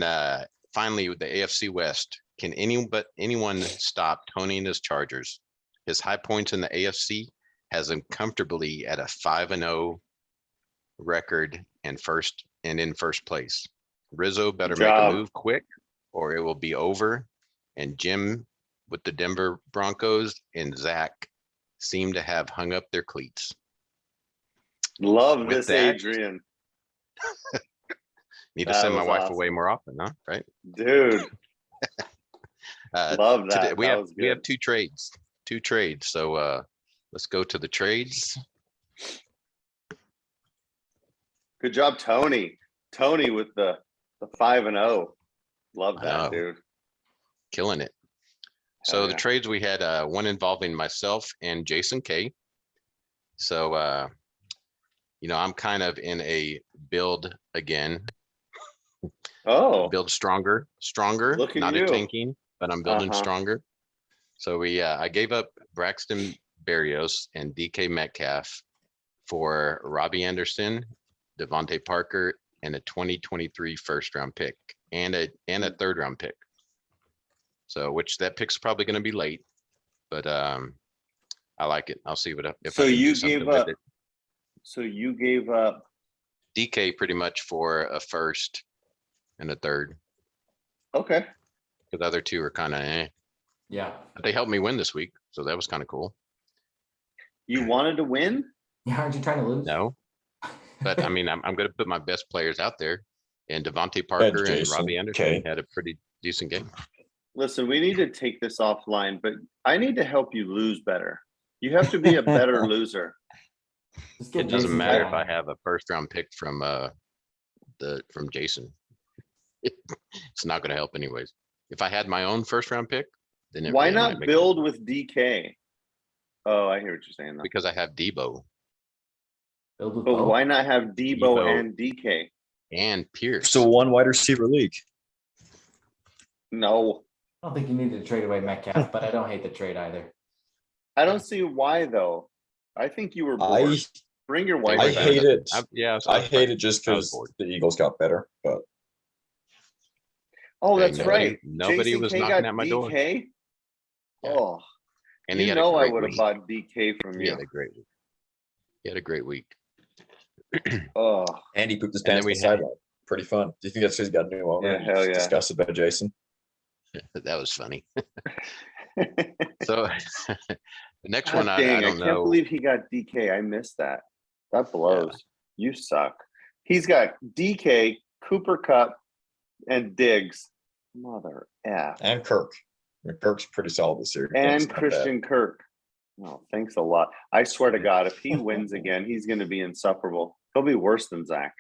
finally with the AFC West, can anyone stop Tony and his Chargers? His high points in the AFC has him comfortably at a 5-0 record and in first place. Rizzo better make a move quick or it will be over. And Jim with the Denver Broncos and Zach seem to have hung up their cleats.
Love this, Adrian.
Need to send my wife away more often, huh? Right?
Dude. Love that.
Today, we have two trades. So let's go to the trades.
Good job, Tony. Tony with the 5-0. Love that, dude.
Killing it. So the trades, we had one involving myself and Jason K. So I'm kind of in a build again.
Oh,
build stronger, not a tanking, but I'm building stronger. So I gave up Braxton Berrios and DK Metcalf for Robbie Anderson, Devontae Parker, and a 2023 first round pick and a third round pick. So which that pick's probably going to be late, but I like it. I'll see if
so
I can
you
do something
gave
with
up.
it.
So you gave up
DK pretty much for a first and a third.
Okay.
Because the other two are kind of
Yeah.
But they helped me win this week, so that was kind of cool.
You wanted to win?
Yeah, aren't you trying to lose?
No, but I mean, I'm going to put my best players out there, and Devontae Parker and Robbie Anderson had a pretty decent game.
Listen, we need to take this offline, but I need to help you lose better. You have to be a better loser.
It doesn't matter if I have a first round pick from Jason. It's not going to help anyways. If I had my own first round pick, then
why not build with DK? Oh, I hear what you're saying. Though.
Because I have Debo.
But why not have Debo and DK
and Pierce?
So one wide receiver league.
No,
I don't think you need to trade away Metcalf, but I don't hate the trade either.
I don't see why though. I think you were bored. Bring your wife.
I hate it. I hate it just because the Eagles got better. But
that's right.
Nobody
Jason
was
K
knocking
got
at my
DK?
door.
Oh,
and
I would have bought DK from you.
He had a great week. He had a great week.
Oh,
and he pooped his pants on the sideline. Pretty fun. Do you think that's because he got a new owner?
Yeah, hell yeah.
Disgusted by Jason.
That was funny. So the next one, I don't know.
I can't believe he got DK. I missed that. That blows. Yeah. You suck. He's got DK, Cooper Kupp, and Diggs. Mother F.
And Kirk. I mean, Kirk's pretty solid this year.
And Christian Kirk. Oh, thanks a lot. I swear to God, if he wins again, he's going to be insufferable. He'll be worse than Zach.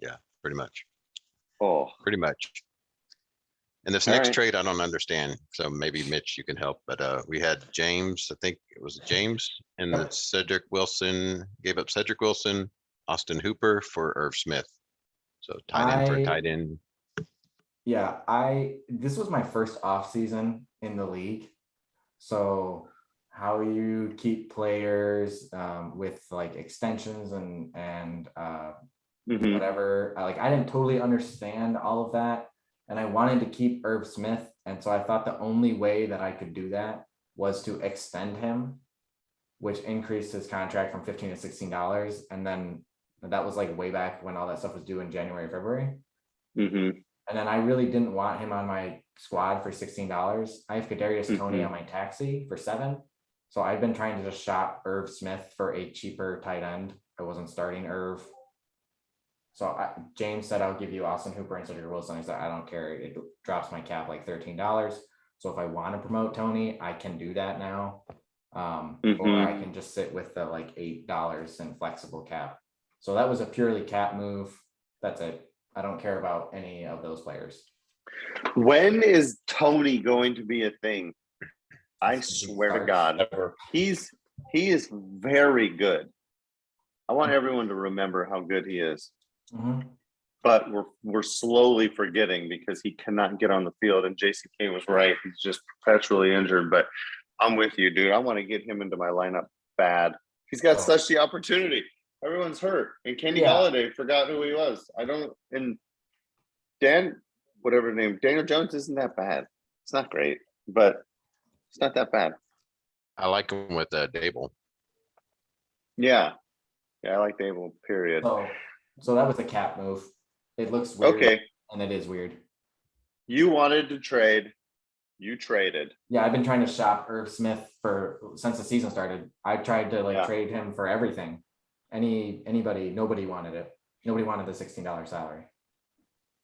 Yeah, pretty much.
Oh,
pretty much. And this next trade, I don't understand. So maybe Mitch, you can help. But we had James, I think it was James, and the Cedric Wilson, gave up Cedric Wilson, Austin Hooper for Irv Smith. So tight end for tight end.
Yeah, this was my first off season in the league. So how you keep players with like extensions and whatever, I didn't totally understand all of that. And I wanted to keep Irv Smith. And so I thought the only way that I could do that was to extend him, which increased his contract from $15 to $16. And then that was like way back when all that stuff was due in January, February. And then I really didn't want him on my squad for $16. I have Kadarius Toney on my taxi for $7. So I've been trying to just shop Irv Smith for a cheaper tight end. I wasn't starting Irv. So James said, I'll give you Austin Hooper and Cedric Wilson. I said, I don't care. It drops my cap like $13. So if I want to promote Tony, I can do that now. Or I can just sit with the like $8 in flexible cap. So that was a purely cap move. That's it. I don't care about any of those players.
When is Tony going to be a thing? I swear to God, he is very good. I want everyone to remember how good he is. but we're slowly forgetting because he cannot get on the field. And Jason Kane was right; he's just perpetually injured. But I'm with you, dude. I want to get him into my lineup bad. He's got such the opportunity. Everyone's hurt, and Kenny Galladay forgot who he was. I don't. And Dan, whatever his name, Daniel Jones isn't that bad. It's not great, but it's not that bad.
I like him with Dable.
Yeah, I like Dable. Period.
So that was a cap move. It looks weird.
Okay,
And it is weird.
you wanted to trade. You traded.
Yeah, I've been trying to shop Irv Smith since the season started. I tried to
Yeah.
trade him for everything. Anybody, nobody wanted it. Nobody wanted the $16 salary.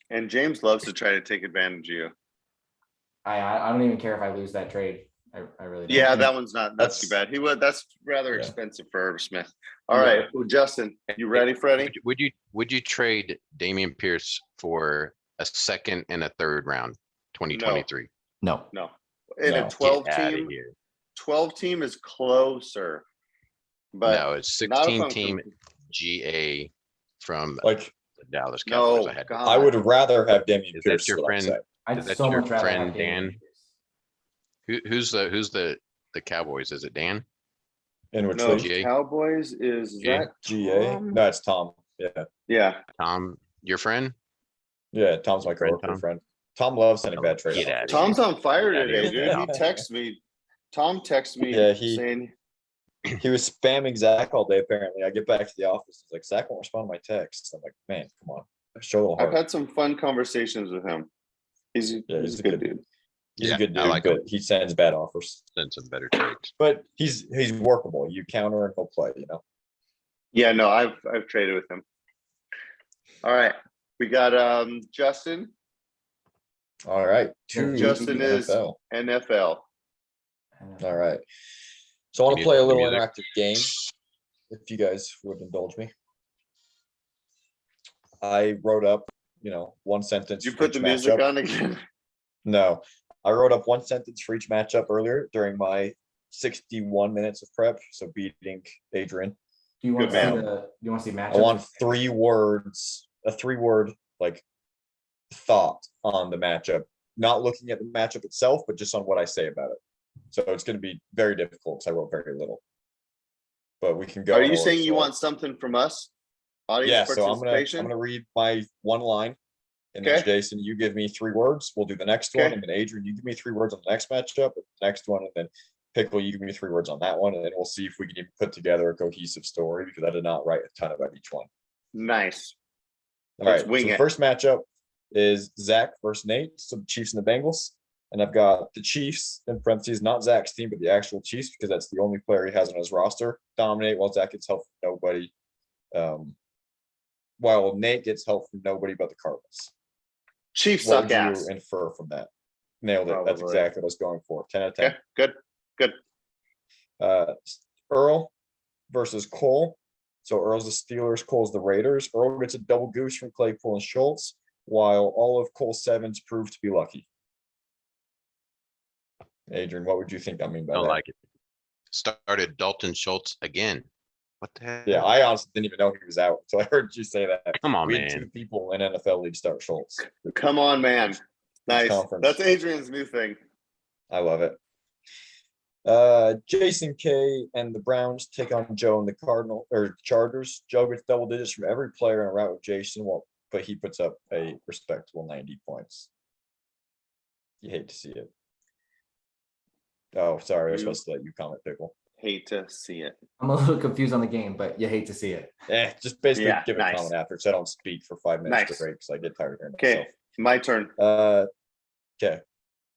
And James loves to try to take advantage of you.
I don't even care if I lose that trade. I really don't.
Yeah, that one's not. That's too
That's-
bad. That's rather
Yeah.
expensive for Irv Smith. All right, well, Justin, you ready, Freddie?
Would you trade Damian Pierce for a second and a third round, 2023?
No.
No. In
No.
a 12
Get outta
team,
here.
12 team is closer. But
No, it's
not if
16
I'm
team GA from
Like,
the Dallas Cowboys.
no,
I had.
God.
I would rather have Damian
Is that
Pierce.
your
is what I'm
friend?
saying.
I'd
Is that
so
your
much rather have
friend,
Damian
Dan?
Pierce.
Who's the Cowboys? Is it Dan?
In which
No,
league?
GA?
Cowboys is
GA?
that
GA?
Tom?
No, it's Tom. Yeah.
Yeah.
Tom, your friend?
Yeah, Tom's my
Friend
coworker
Tom?
friend. Tom loves sending bad trade
Get
offers.
outta
Tom's on fire
Get outta
today,
here.
dude. He texts me. Tom texts me
Yeah,
saying,
He was spamming Zach all day, apparently. I get back to the office. He's like, Zach won't respond to my texts. I'm like, man, come on. Show a little
I've
heart.
had some fun conversations with him. He's a
he's a
good
good-
dude.
He's
Yeah,
a good
I
dude,
like
but
him.
he sends bad offers.
Send some better trades.
But he's workable. You counter and he'll play, you know.
Yeah, no, I've traded with him. All right. We got Justin,
All right. Two
Justin is-
NFL.
NFL.
All right. So I want to
Music-
play a little
music.
interactive game, if you guys would indulge me. I wrote up, one sentence.
Did you
for
put the
each
music
matchup.
on again?
No, I wrote up one sentence for each matchup earlier during my 61 minutes of prep. So beating Adrian.
Do you want
Good
to see
man.
do you want to see matchups?
I want 3 words, a 3-word thought on the matchup, not looking at the matchup itself, but just on what I say about it. So it's going to be very difficult because I wrote very little. But we can go.
Are
in
you
order.
saying you
So-
want something from us? Audience
Yeah, so I'm
participation?
gonna read my one line. And then
Okay.
Jason, you give me 3 words. We'll do the next one.
Okay.
And then Adrian, you give me 3 words on the next matchup, the next one, and then Pickle, you give me 3 words on that one. And then we'll see if we can even put together a cohesive story because I did not write a ton about each one.
Nice.
All
Let's
right.
wing
So the
it.
first matchup is Zach versus Nate. So the Chiefs and the Bengals. And I've got the Chiefs in parentheses, not Zach's team, but the actual Chiefs, because that's the only player he has on his roster. Dominate while Zach gets help from nobody. While Nate gets help from nobody but the Cardinals.
Chiefs
What
suck
would
ass.
you infer from that? Nailed it. That's
Probably.
exactly what I was going for. 10 out of 10.
Okay, good.
Earl versus Cole. So Earl's the Steelers, Cole's the Raiders. Earl gets a double goose from Claypool and Schultz, while all of Cole's 7s proved to be lucky. Adrian, what would you think I mean by
Don't
that?
like it. Started Dalton Schultz again. What the heck?
Yeah, I honestly didn't even know he was out until I heard you say that.
Come on,
We had 2
man.
people in NFL league start Schultz.
Come on, man. Nice.
conference.
That's Adrian's new thing.
I love it. Jason K and the Browns take on Joe and the Chargers. Joe gets double digits from every player in a route with Jason, but he puts up a respectable 90 points. You hate to see it. Oh, sorry, I was supposed to let you comment, Pickle.
Hate to see it.
I'm a little confused on the game, but you hate to see it.
Just basically
Yeah,
give a
nice.
comment after, so I don't speak for 5 minutes
Nice.
straight because I get tired of hearing
Okay,
myself.
my turn.
Okay.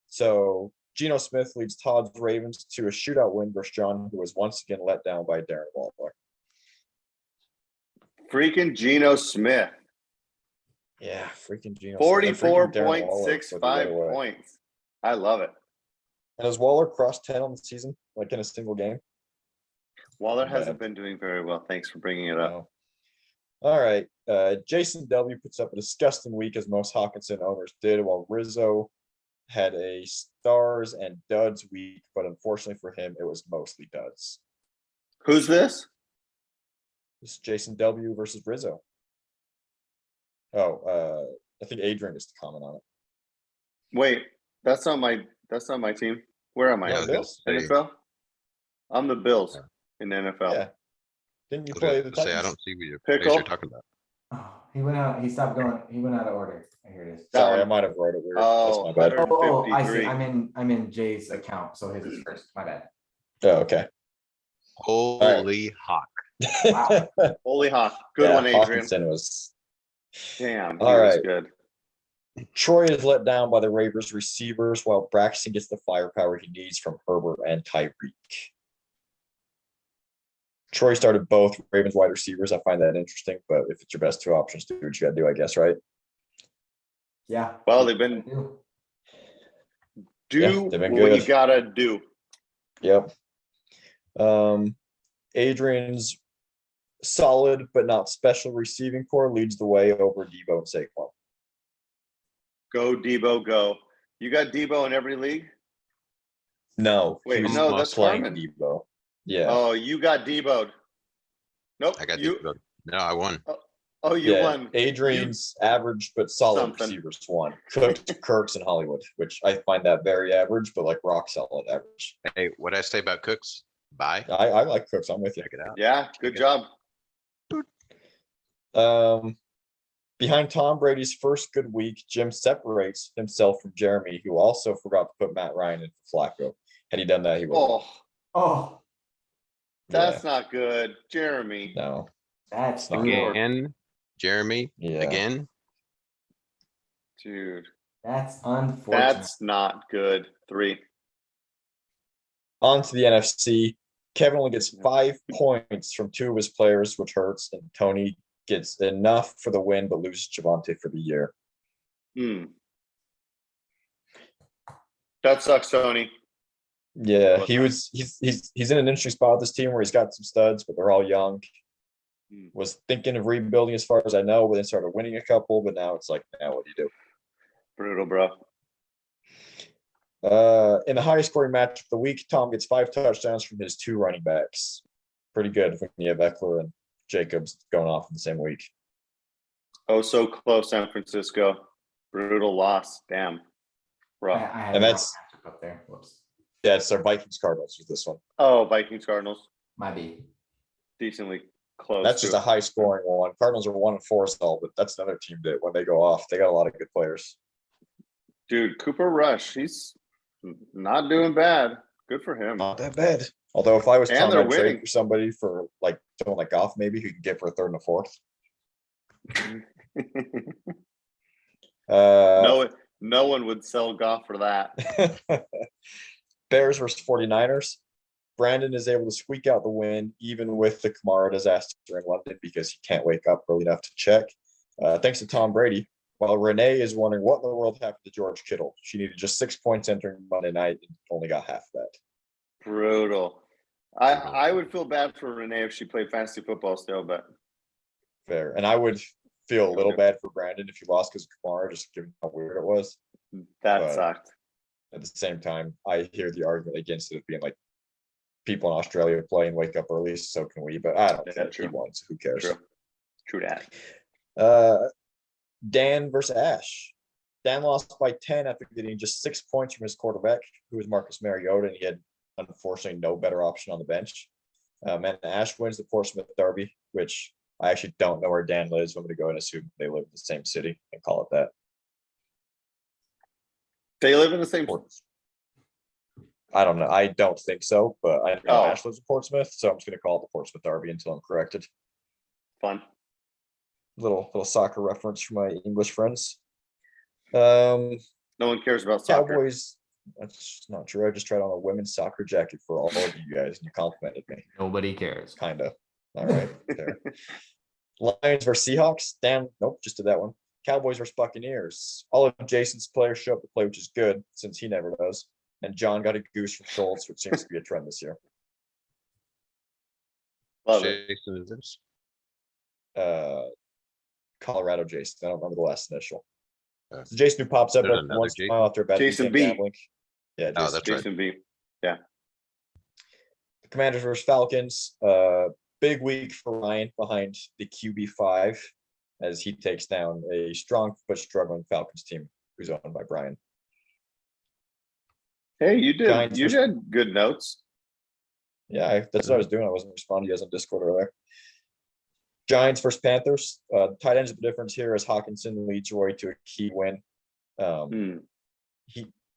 So Geno Smith leads Todd's Ravens to a shootout win versus John, who was once again let down by Darren Waller.
Freaking Geno Smith.
Yeah, freaking Geno Smith. And freaking Darren Waller went the other
44.65
way.
points. I love it.
And has Waller crossed 10 on the season, like in a single game?
Waller
Yeah.
hasn't been doing very well. Thanks for bringing it up.
No. All right. Jason W puts up a disgusting week as most Hawkinson owners did, while Rizzo had a stars and duds week, but unfortunately for him, it was mostly duds.
Who's this?
This is Jason W versus Rizzo. I think Adrian is to comment on it.
Wait, that's not my team. Where am I?
Yeah,
I was gonna
Bills.
say-
NFL? I'm the Bills
Yeah.
in the NFL.
Yeah. Didn't you
I was
play the
gonna say, I
Titans?
don't see what you're
Pickle.
talking about.
Oh, he went out. He stopped going. He went out of order. Here it is.
That
Sorry, I
one.
might have wrote it weird.
Oh,
That's my bad.
Oh, I see.
153.
I'm in Jay's account, so his is first. My bad.
Oh, okay.
Holy hawk.
Wow.
Holy hawk. Good
Yeah,
one, Adrian.
Hawkinson was.
Damn, he
All
was
right.
good.
Troy is let down by the Ravens receivers while Braxton gets the firepower he needs from Herbert and Tyreek. Troy started both Ravens wide receivers. I find that interesting, but if it's your best two options, do what you gotta do, I guess, right?
Yeah.
Well, they've been do
they've been
what you
good.
gotta do.
Yep. Adrian's solid but not special receiving core leads the way over Debo and Saquon.
Go Debo, go. You got Debo in every league?
No,
Wait,
he was
no, that's
playing
Carmen.
Debo. Yeah.
Oh, you got Debo'd. Nope.
I got
you.
No, I won.
Oh, you
Yeah,
won.
Adrian's average but solid
Something.
receivers won. Cooks, Kirks, and Hollywood, which I find that very average, but like rock solid average.
Hey, what did I say about Cooks? Bye.
I like Cooks. I'm with you.
Check it out.
Yeah, good job.
Behind Tom Brady's first good week, Jim separates himself from Jeremy, who also forgot to put Matt Ryan in for Flacco. Had he done that, he would.
Oh,
Oh,
that's not good. Jeremy.
No.
that's
Not
brutal.
Again, Jeremy,
Yeah.
again.
Dude,
That's unfortunate.
that's not good. 3.
On to the NFC. Kevin only gets 5 points from 2 of his players, which hurts, and Tony gets enough for the win, but loses Javante for the year.
That sucks, Tony.
Yeah, he's in an interesting spot with this team where he's got some studs, but they're all young. Was thinking of rebuilding as far as I know, but then started winning a couple, but now it's like, now what do you do?
Brutal, bro.
In the highest scoring match of the week, Tom gets 5 touchdowns from his 2 running backs. Pretty good when you have Eckler and Jacobs going off in the same week.
Oh, so close, San Francisco. Brutal loss. Damn. Rough.
I had
And
the
that's-
wrong matchup up there. Whoops.
Yeah, it's our Vikings Cardinals with this one.
Oh, Vikings, Cardinals.
My B.
Decently close.
That's just a high scoring one. Cardinals are 1-4 still, but that's another team that when they go off, they got a lot of good players.
Dude, Cooper Rush. He's not doing bad. Good for him.
Not that bad. Although if I was
And
Tom,
they're
I'd trade
winning.
for somebody for like someone like Goff, maybe who can get for a 3rd and a 4th.
No one would sell Goff for that.
Bears versus 49ers. Brandon is able to squeak out the win, even with the Kamara disaster in London, because he can't wake up early enough to check. Thanks to Tom Brady. While Renee is wondering what in the world happened to George Kittle. She needed just 6 points entering Monday night and only got half of that.
Brutal. I would feel bad for Renee if she played fantasy football still, but
Fair. And I would feel a little bad for Brandon if he lost because of Kamara, just given how weird it was.
that
But-
sucked.
At the same time, I hear the argument against it being like people in Australia play and wake up early, so can we, but I don't
Yeah,
think he
true.
won, so who cares?
True that.
Dan versus Ash. Dan lost by 10 after getting just 6 points from his quarterback, who was Marcus Mariota, and he had unfortunately no better option on the bench. And Ash wins the Portsmouth Derby, which I actually don't know where Dan lives. I'm going to go and assume they live in the same city and call it that.
They live in the same.
I don't know. I don't think so, but I know
Oh.
Ash lives in Portsmouth, so I'm just going to call it the Portsmouth Derby until I'm corrected.
Fun.
Little soccer reference for my English friends. Um,
No one cares about soccer.
Cowboys. That's not true. I just tried on a women's soccer jacket for all of you guys, and you complimented me.
Nobody cares.
Kind of. All right. There. Lions versus Seahawks. Damn. Nope. Just did that one. Cowboys versus Buccaneers. All of Jason's players show up to play, which is good since he never does. And John got a goose from Schultz, which seems to be a trend this year.
Love it.
Jason is this?
Colorado Jason. I don't remember the last initial.
Uh,
So Jason who pops up
there's
every
another
once in a
Jason?
while after a bad
Jason
weekend
B.
gambling. Yeah,
Oh,
Jason.
that's right.
Jason B.
The Commanders versus Falcons. Big week for Ryan behind the QB5. as he takes down a strong but struggling Falcons team who's owned by Brian.
Hey, you
Giants
did good notes.
Yeah, that's what I was doing. I wasn't responding to you guys on Discord earlier. Giants versus Panthers. Tight ends the difference here as Hawkinson leads Roy to a key win.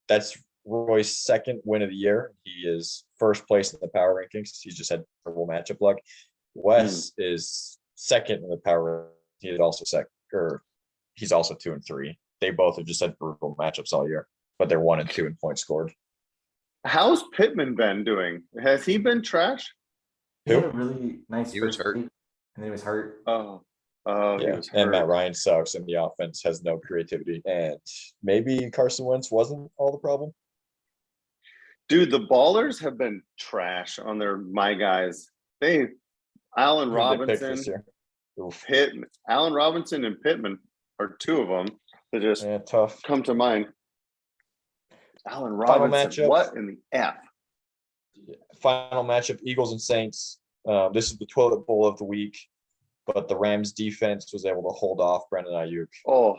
That's Roy's second win of the year. He is first place in the power rankings. He's just had terrible matchup luck. Wes is second in the power. He is also second, or he's also 2 and 3. They both have just had brutal matchups all year, but they're 1 and 2 in points scored.
How's Pittman been doing? Has he been trash?
He had a really nice
He was
first
hurt.
week, and then he was hurt.
Oh, he
Yeah,
was
and Matt
hurt.
Ryan sucks, and the offense has no creativity. And maybe Carson Wentz wasn't all the problem.
Dude, the Ballers have been trash on their my guys. Allen
Who did they pick
Robinson,
this year? Oof.
Pittman, Allen Robinson and Pittman are two of them that just
Yeah, tough.
come to mind. Allen
Final
Robinson,
matchup.
what in the F?
Final matchup: Eagles and Saints. This is the toilet bowl of the week, but the Rams defense was able to hold off Brandon Ayuk.
Oh,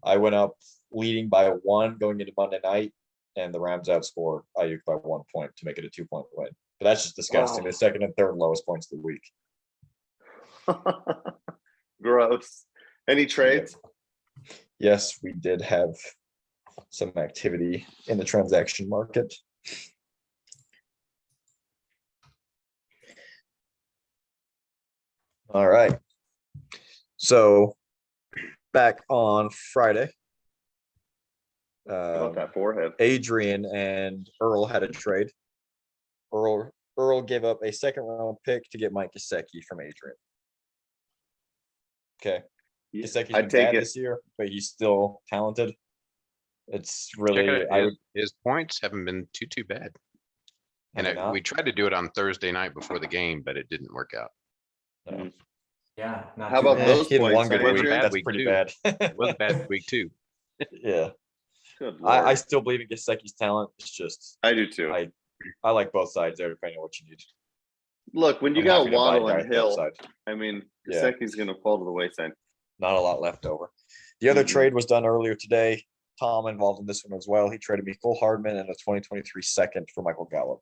I went up leading by 1 going into Monday night, and the Rams outscored Ayuk by 1 point to make it a 2-point win. But that's just disgusting.
Oh.
The second and third lowest points of the week.
gross. Any trades?
Yes, we did have some activity in the transaction market. All right. So back on Friday,
How about that forehead?
Adrian and Earl had a trade. Earl gave up a 2nd-round pick to get Mike Gesicki from Adrian. Okay. Gesicki's
I'd
been
take
bad
it.
this year, but he's still talented. It's
Check
really
it out.
I would
His points haven't been too bad. And
have they not?
we tried to do it on Thursday night before the game, but it didn't work out.
No.
Yeah. Not
How
too
about
bad.
those
He had one
points,
good
huh,
week.
Adrian?
That's
Week
pretty
too.
bad.
It was a bad week too.
Yeah.
Good
I
Lord.
still believe in Gesicki's talent. It's just
I do too.
I like both sides there, depending on what you need.
Look, when you
I'm
got
happy to buy a
Waddle
guy
and
at the
Hill,
upside.
I mean,
Yeah.
Gesicki's going to fall to the wayside.
Not a lot left over. The other
Mhm.
trade was done earlier today. Tom involved in this one as well. He traded me Cole Hardman and a 2023 second for Michael Gallup.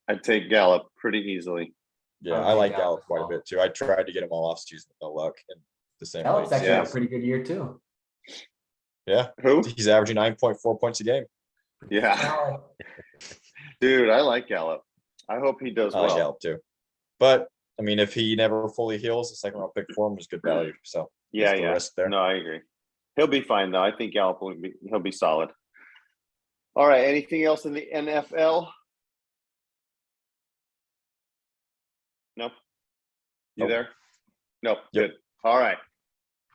I'd take Gallup pretty easily.
Yeah,
I would
I
take
like
Gallup
Gallup
as
quite a
well.
bit too. I tried to get him all off season with no luck, and the same
Gallup's
way.
actually
Yeah.
had a pretty good year too.
Yeah,
Who?
he's averaging 9.4 points a game.
Yeah.
Solid.
Dude, I like Gallup. I hope he does
I like
well.
Gallup too. But I mean, if he never fully heals, the 2nd-round pick for him is good value. So
Yeah,
that's the
yeah.
risk there.
No, I agree. He'll be fine though. I think Gallup he'll be solid. All right. Anything else in the NFL? Nope. You
Nope.
there? Nope.
Yep.
Good. All right.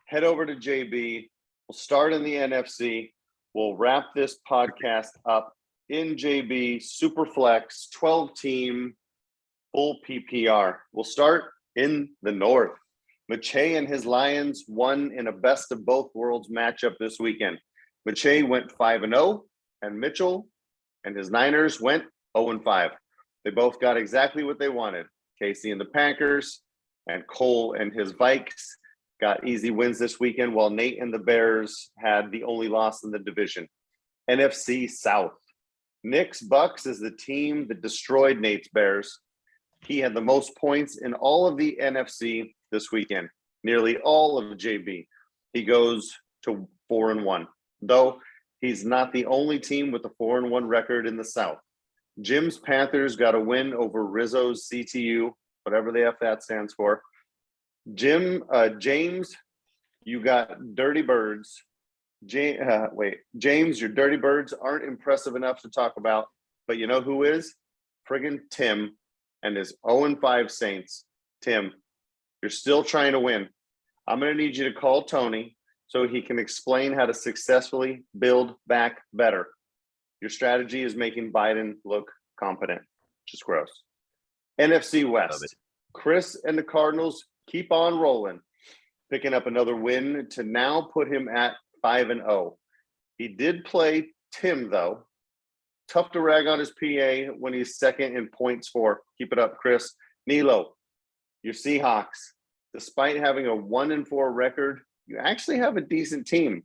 Head over to JB. We'll start in the NFC. We'll wrap this podcast up in JB Superflex 12-team full PPR. We'll start in the North. Mache and his Lions won in a best of both worlds matchup this weekend. Mache went 5-0, and Mitchell and his Niners went 0-5. They both got exactly what they wanted. Casey and the Packers, and Cole and his Vikes got easy wins this weekend, while Nate and the Bears had the only loss in the division. NFC South. Nick's Bucks is the team that destroyed Nate's Bears. He had the most points in all of the NFC this weekend, nearly all of JB. He goes to 4-1, though he's not the only team with a 4-1 record in the South. Jim's Panthers got a win over Rizzo's CTU, whatever the F that stands for. James, you got Dirty Birds. James, your Dirty Birds aren't impressive enough to talk about, but you know who is? Friggin' Tim and his 0-5 Saints. Tim, you're still trying to win. I'm going to need you to call Tony so he can explain how to successfully build back better. Your strategy is making Biden look competent, which is gross. NFC West. Chris and the Cardinals keep on rolling, picking up another win to now put him at 5-0. He did play Tim, though. Tough to rag on his PA when he's second in points for. Keep it up, Chris. Nilo, your Seahawks despite having a 1-4 record, you actually have a decent team.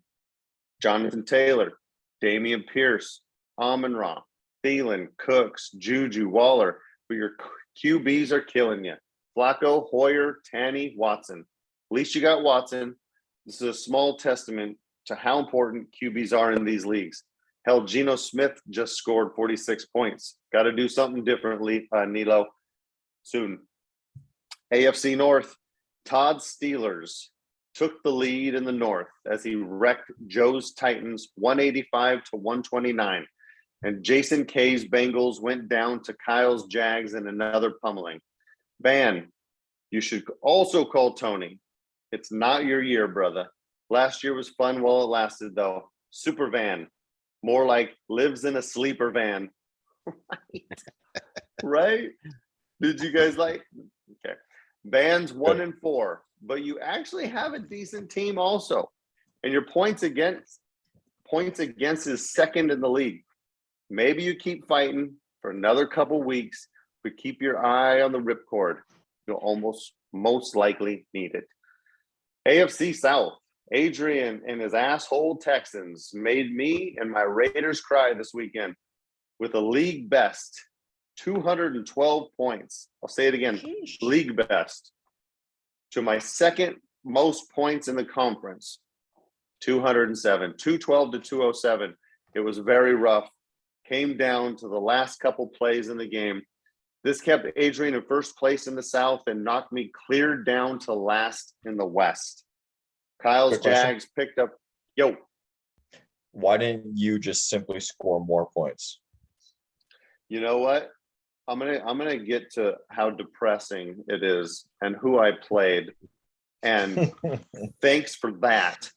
Jonathan Taylor, Damian Pierce, Amon-Ra, Thielen, Cooks, Juju, Waller, but your QBs are killing you. Flacco, Hoyer, Tanny, Watson. At least you got Watson. This is a small testament to how important QBs are in these leagues. Hell, Geno Smith just scored 46 points. Got to do something differently, Nilo, soon. AFC North, Todd Steelers took the lead in the North as he wrecked Joe's Titans 185 to 129. And Jason K's Bengals went down to Kyle's Jags in another pummeling. Van, you should also call Tony. It's not your year, brother. Last year was fun while it lasted, though. Super Van, more like lives in a sleeper van. Right? Did you guys like? Okay. Van's 1-4, but you actually have a decent team also. And your points against is second in the league. Maybe you keep fighting for another couple weeks, but keep your eye on the ripcord. You'll most likely need it. AFC South, Adrian and his asshole Texans made me and my Raiders cry this weekend with a league best 212 points. I'll say it again, league best to my second most points in the conference, 207, 212 to 207. It was very rough. Came down to the last couple plays in the game. This kept Adrian in first place in the South and knocked me clear down to last in the West. Kyle's
Quick question.
Jags picked up.
Why didn't you just simply score more points?
You know what? I'm gonna get to how depressing it is and who I played. And thanks for that.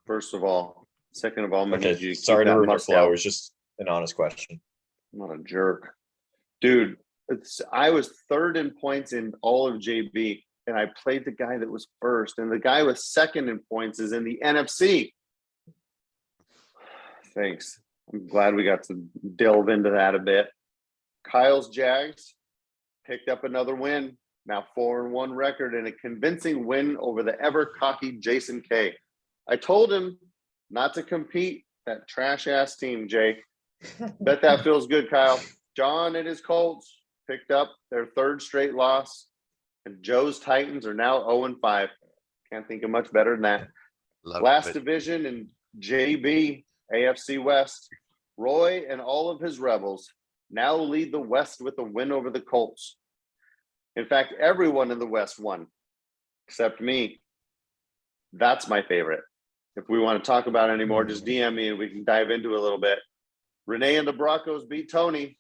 First of all. Second of all, I'm gonna need you
Okay,
to
sorry
keep
to
that
ruin your
musk
flow.
out.
It was just an honest question.
I'm not a jerk. Dude, I was third in points in all of JB, and I played the guy that was first, and the guy with second in points is in the NFC. Thanks. I'm glad we got to delve into that a bit. Kyle's Jags picked up another win, now 4-1 record, and a convincing win over the ever-cocky Jason K. I told him not to compete, that trash-ass team, Jay. Bet that feels good, Kyle. John and his Colts picked up their third straight loss, and Joe's Titans are now 0-5. Can't think of much better than that. Last division in JB, AFC West. Roy and all of his Rebels now lead the West with a win over the Colts. In fact, everyone in the West won, except me. That's my favorite. If we want to talk about it anymore, just DM me and we can dive into it a little bit. Renee and the Broncos beat Tony.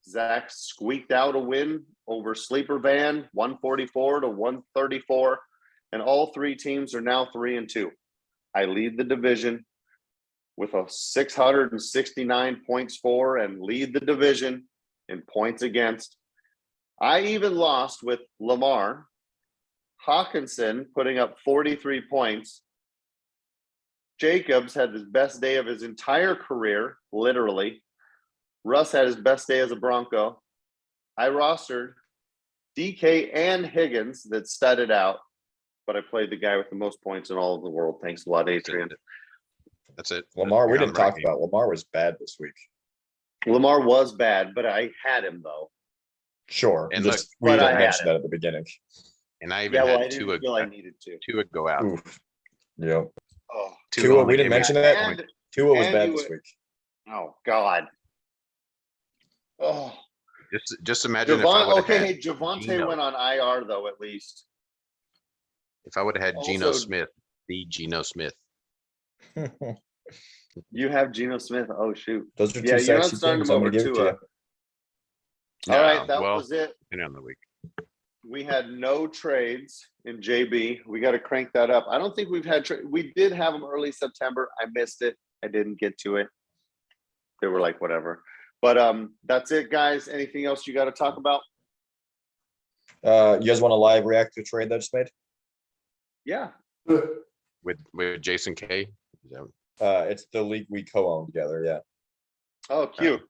Zach squeaked out a win over Sleeper Van, 144 to 134. And all three teams are now 3-2. I lead the division with a 669 points for and lead the division in points against. I even lost with Lamar. Hawkinson putting up 43 points. Jacobs had his best day of his entire career, literally. Russ had his best day as a Bronco. I rostered DK and Higgins that studded out, but I played the guy with the most points in all of the world. Thanks a lot, Adrian.
That's it.
Lamar, we
You're on
didn't
the right
talk
game.
about Lamar was bad this week.
Lamar was bad, but I had him though.
Sure.
And
Just
look,
we
but I
didn't
had
mention
it.
that at the beginning.
And I even
Yeah, well, I
had
didn't feel I needed to.
Tua go out.
Oof. Yep.
Oh,
Tua,
only
we didn't
gave me
mention
a
that.
point.
Tua was
and
bad
you
this
would-
week.
oh God. Oh,
Just imagine if I would have
okay,
had
hey, Javante
Geno.
went on IR though, at least.
If I would have had Geno
Also-
Smith, the Geno Smith.
You have Geno Smith. Oh shoot.
Those are two
Yeah, you're not
sexy
starting
teams.
him
I'm gonna
over
give it to
Tua.
you.
All right, that
well,
was it.
depending on the week.
We had no trades in JB. We got to crank that up. I don't think we've had we did have them early September. I missed it. I didn't get to it. They were like whatever. But that's it, guys. Anything else you got to talk about?
You guys want to live react to a trade that I just made?
Yeah.
With Jason K. Is that-
It's the league we co-own together. Yeah.
Oh, cute.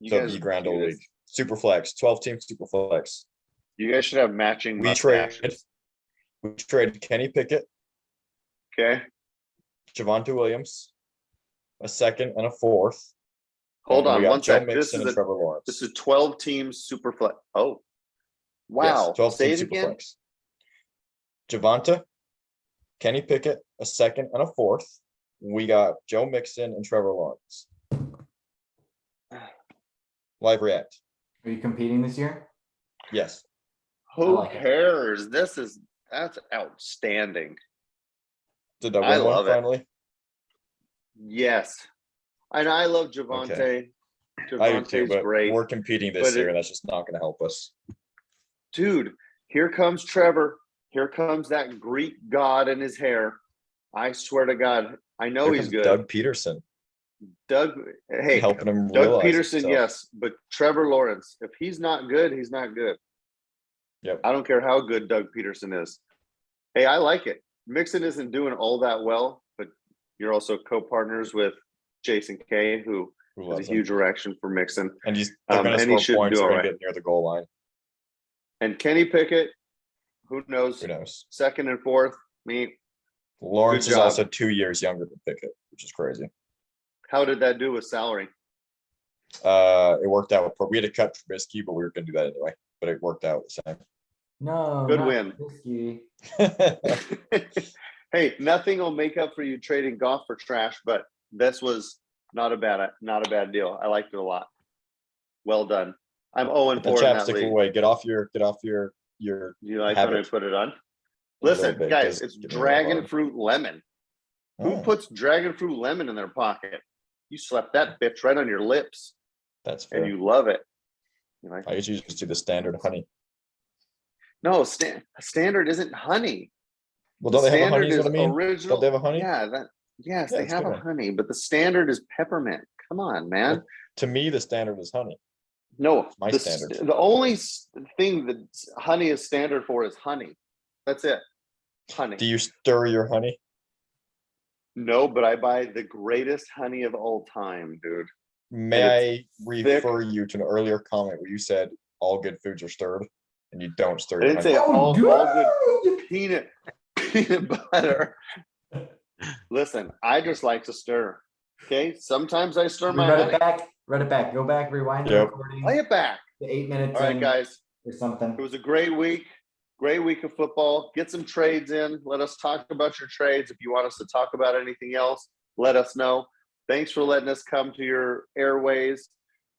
So the Grandel League, Super Flex, 12 team Super Flex.
You guys should have matching
We traded.
mustaches.
We traded Kenny Pickett,
Okay,
Javonte Williams, a second and a fourth.
hold
and
on
we got
one
Joe
sec. This
Mixon
is
and
a
Trevor Lawrence.
this is 12 teams super flex. Oh,
Yes,
wow.
12
Say
team
it again.
Superflex. Javonte, Kenny Pickett, a second and a fourth. We got Joe Mixon and Trevor Lawrence. Live react.
Are you competing this year?
Yes.
Who
like it.
cares? That's outstanding.
Did I
I
win one
love it.
finally?
Yes. And I love Javonte.
I do too,
Javonte's
but
great.
we're competing this
But
year,
it-
and that's just not going to help us.
Dude, here comes Trevor. Here comes that Greek god in his hair. I swear to God, I know
Here
he's
comes
good.
Doug Peterson
Hey,
helping him
Doug
realize
Peterson,
himself.
yes, but Trevor Lawrence, if he's not good, he's not good.
Yep.
I don't care how good Doug Peterson is. Hey, I like it. Mixon isn't doing all that well, but you're also co-partners with Jason Kay, who
Who
is
loves
a
him.
huge erection for Mixon.
And they're going to
and he
score
should
points.
do
They're
all
going to
right.
get near the goal line.
And Kenny Pickett, who knows?
Who knows?
Second and fourth, me.
Lawrence
Good
is
job.
also 2 years younger than Pickett, which is crazy.
How did that do with salary?
It worked out. We had to cut Trubisky, but we were going to do that anyway. But it worked out the
No.
Good
not
win.
Trubisky.
same.
Hey, nothing will make up for you trading golf for trash, but this was not a bad deal. I liked it a lot. Well done. I'm 0 and
Put
4
the
in that
chapstick
league.
away. Get off your
You like when I
habit.
put it on?
A
Listen,
little bit,
guys,
'cause
it's
getting a little
dragon
hard.
fruit lemon. Who
Oh,
puts dragon fruit lemon in their pocket? You slapped that bitch right on your lips,
that's
and
fair.
you love it. You like?
I usually just do the standard honey.
No, standard isn't honey.
Well, don't they have a
Standard
honey? Is what I mean?
original.
Don't they have a honey?
Yeah, yes,
Yeah,
they
it's a
have
good
a
one.
honey, but the standard is peppermint. Come on, man.
To me, the standard is honey.
No,
my
the,
standard.
the only thing that honey is standard for is honey. That's it. Honey.
Do you stir your honey?
No, but I buy the greatest honey of all time, dude.
May I refer you to an earlier comment where you said all good foods are stirred and you don't stir
I
your
didn't
honey?
say all
dude.
good peanut butter. Listen, I just like to stir. Okay, sometimes I stir my
Run
honey.
it back. Run it back. Go back. Rewind the
Yep.
recording.
Play it back.
The 8 minutes.
All right,
in
guys.
Or something.
It was a great week. Great week of football. Get some trades in. Let us talk about your trades. If you want us to talk about anything else, let us know. Thanks for letting us come to your airways.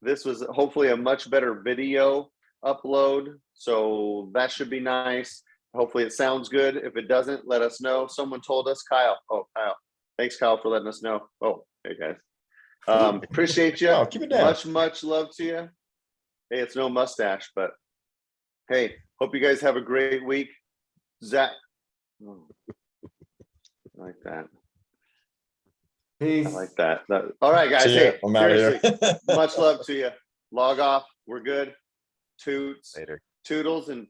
This was hopefully a much better video upload, so that should be nice. Hopefully it sounds good. If it doesn't, let us know. Someone told us, Kyle. Oh, Kyle. Thanks, Kyle, for letting us know. Oh, hey, guys. Appreciate you.
Oh, keep it down.
Much love to you. Hey, it's no mustache, but hey, hope you guys have a great week. Zach. Oh, I like that.
Peace.
I like that. All right, guys.
See ya.
Hey,
I'm out of here.
seriously, much love to you. Log off. We're good. Toots,
Later.
toodles, and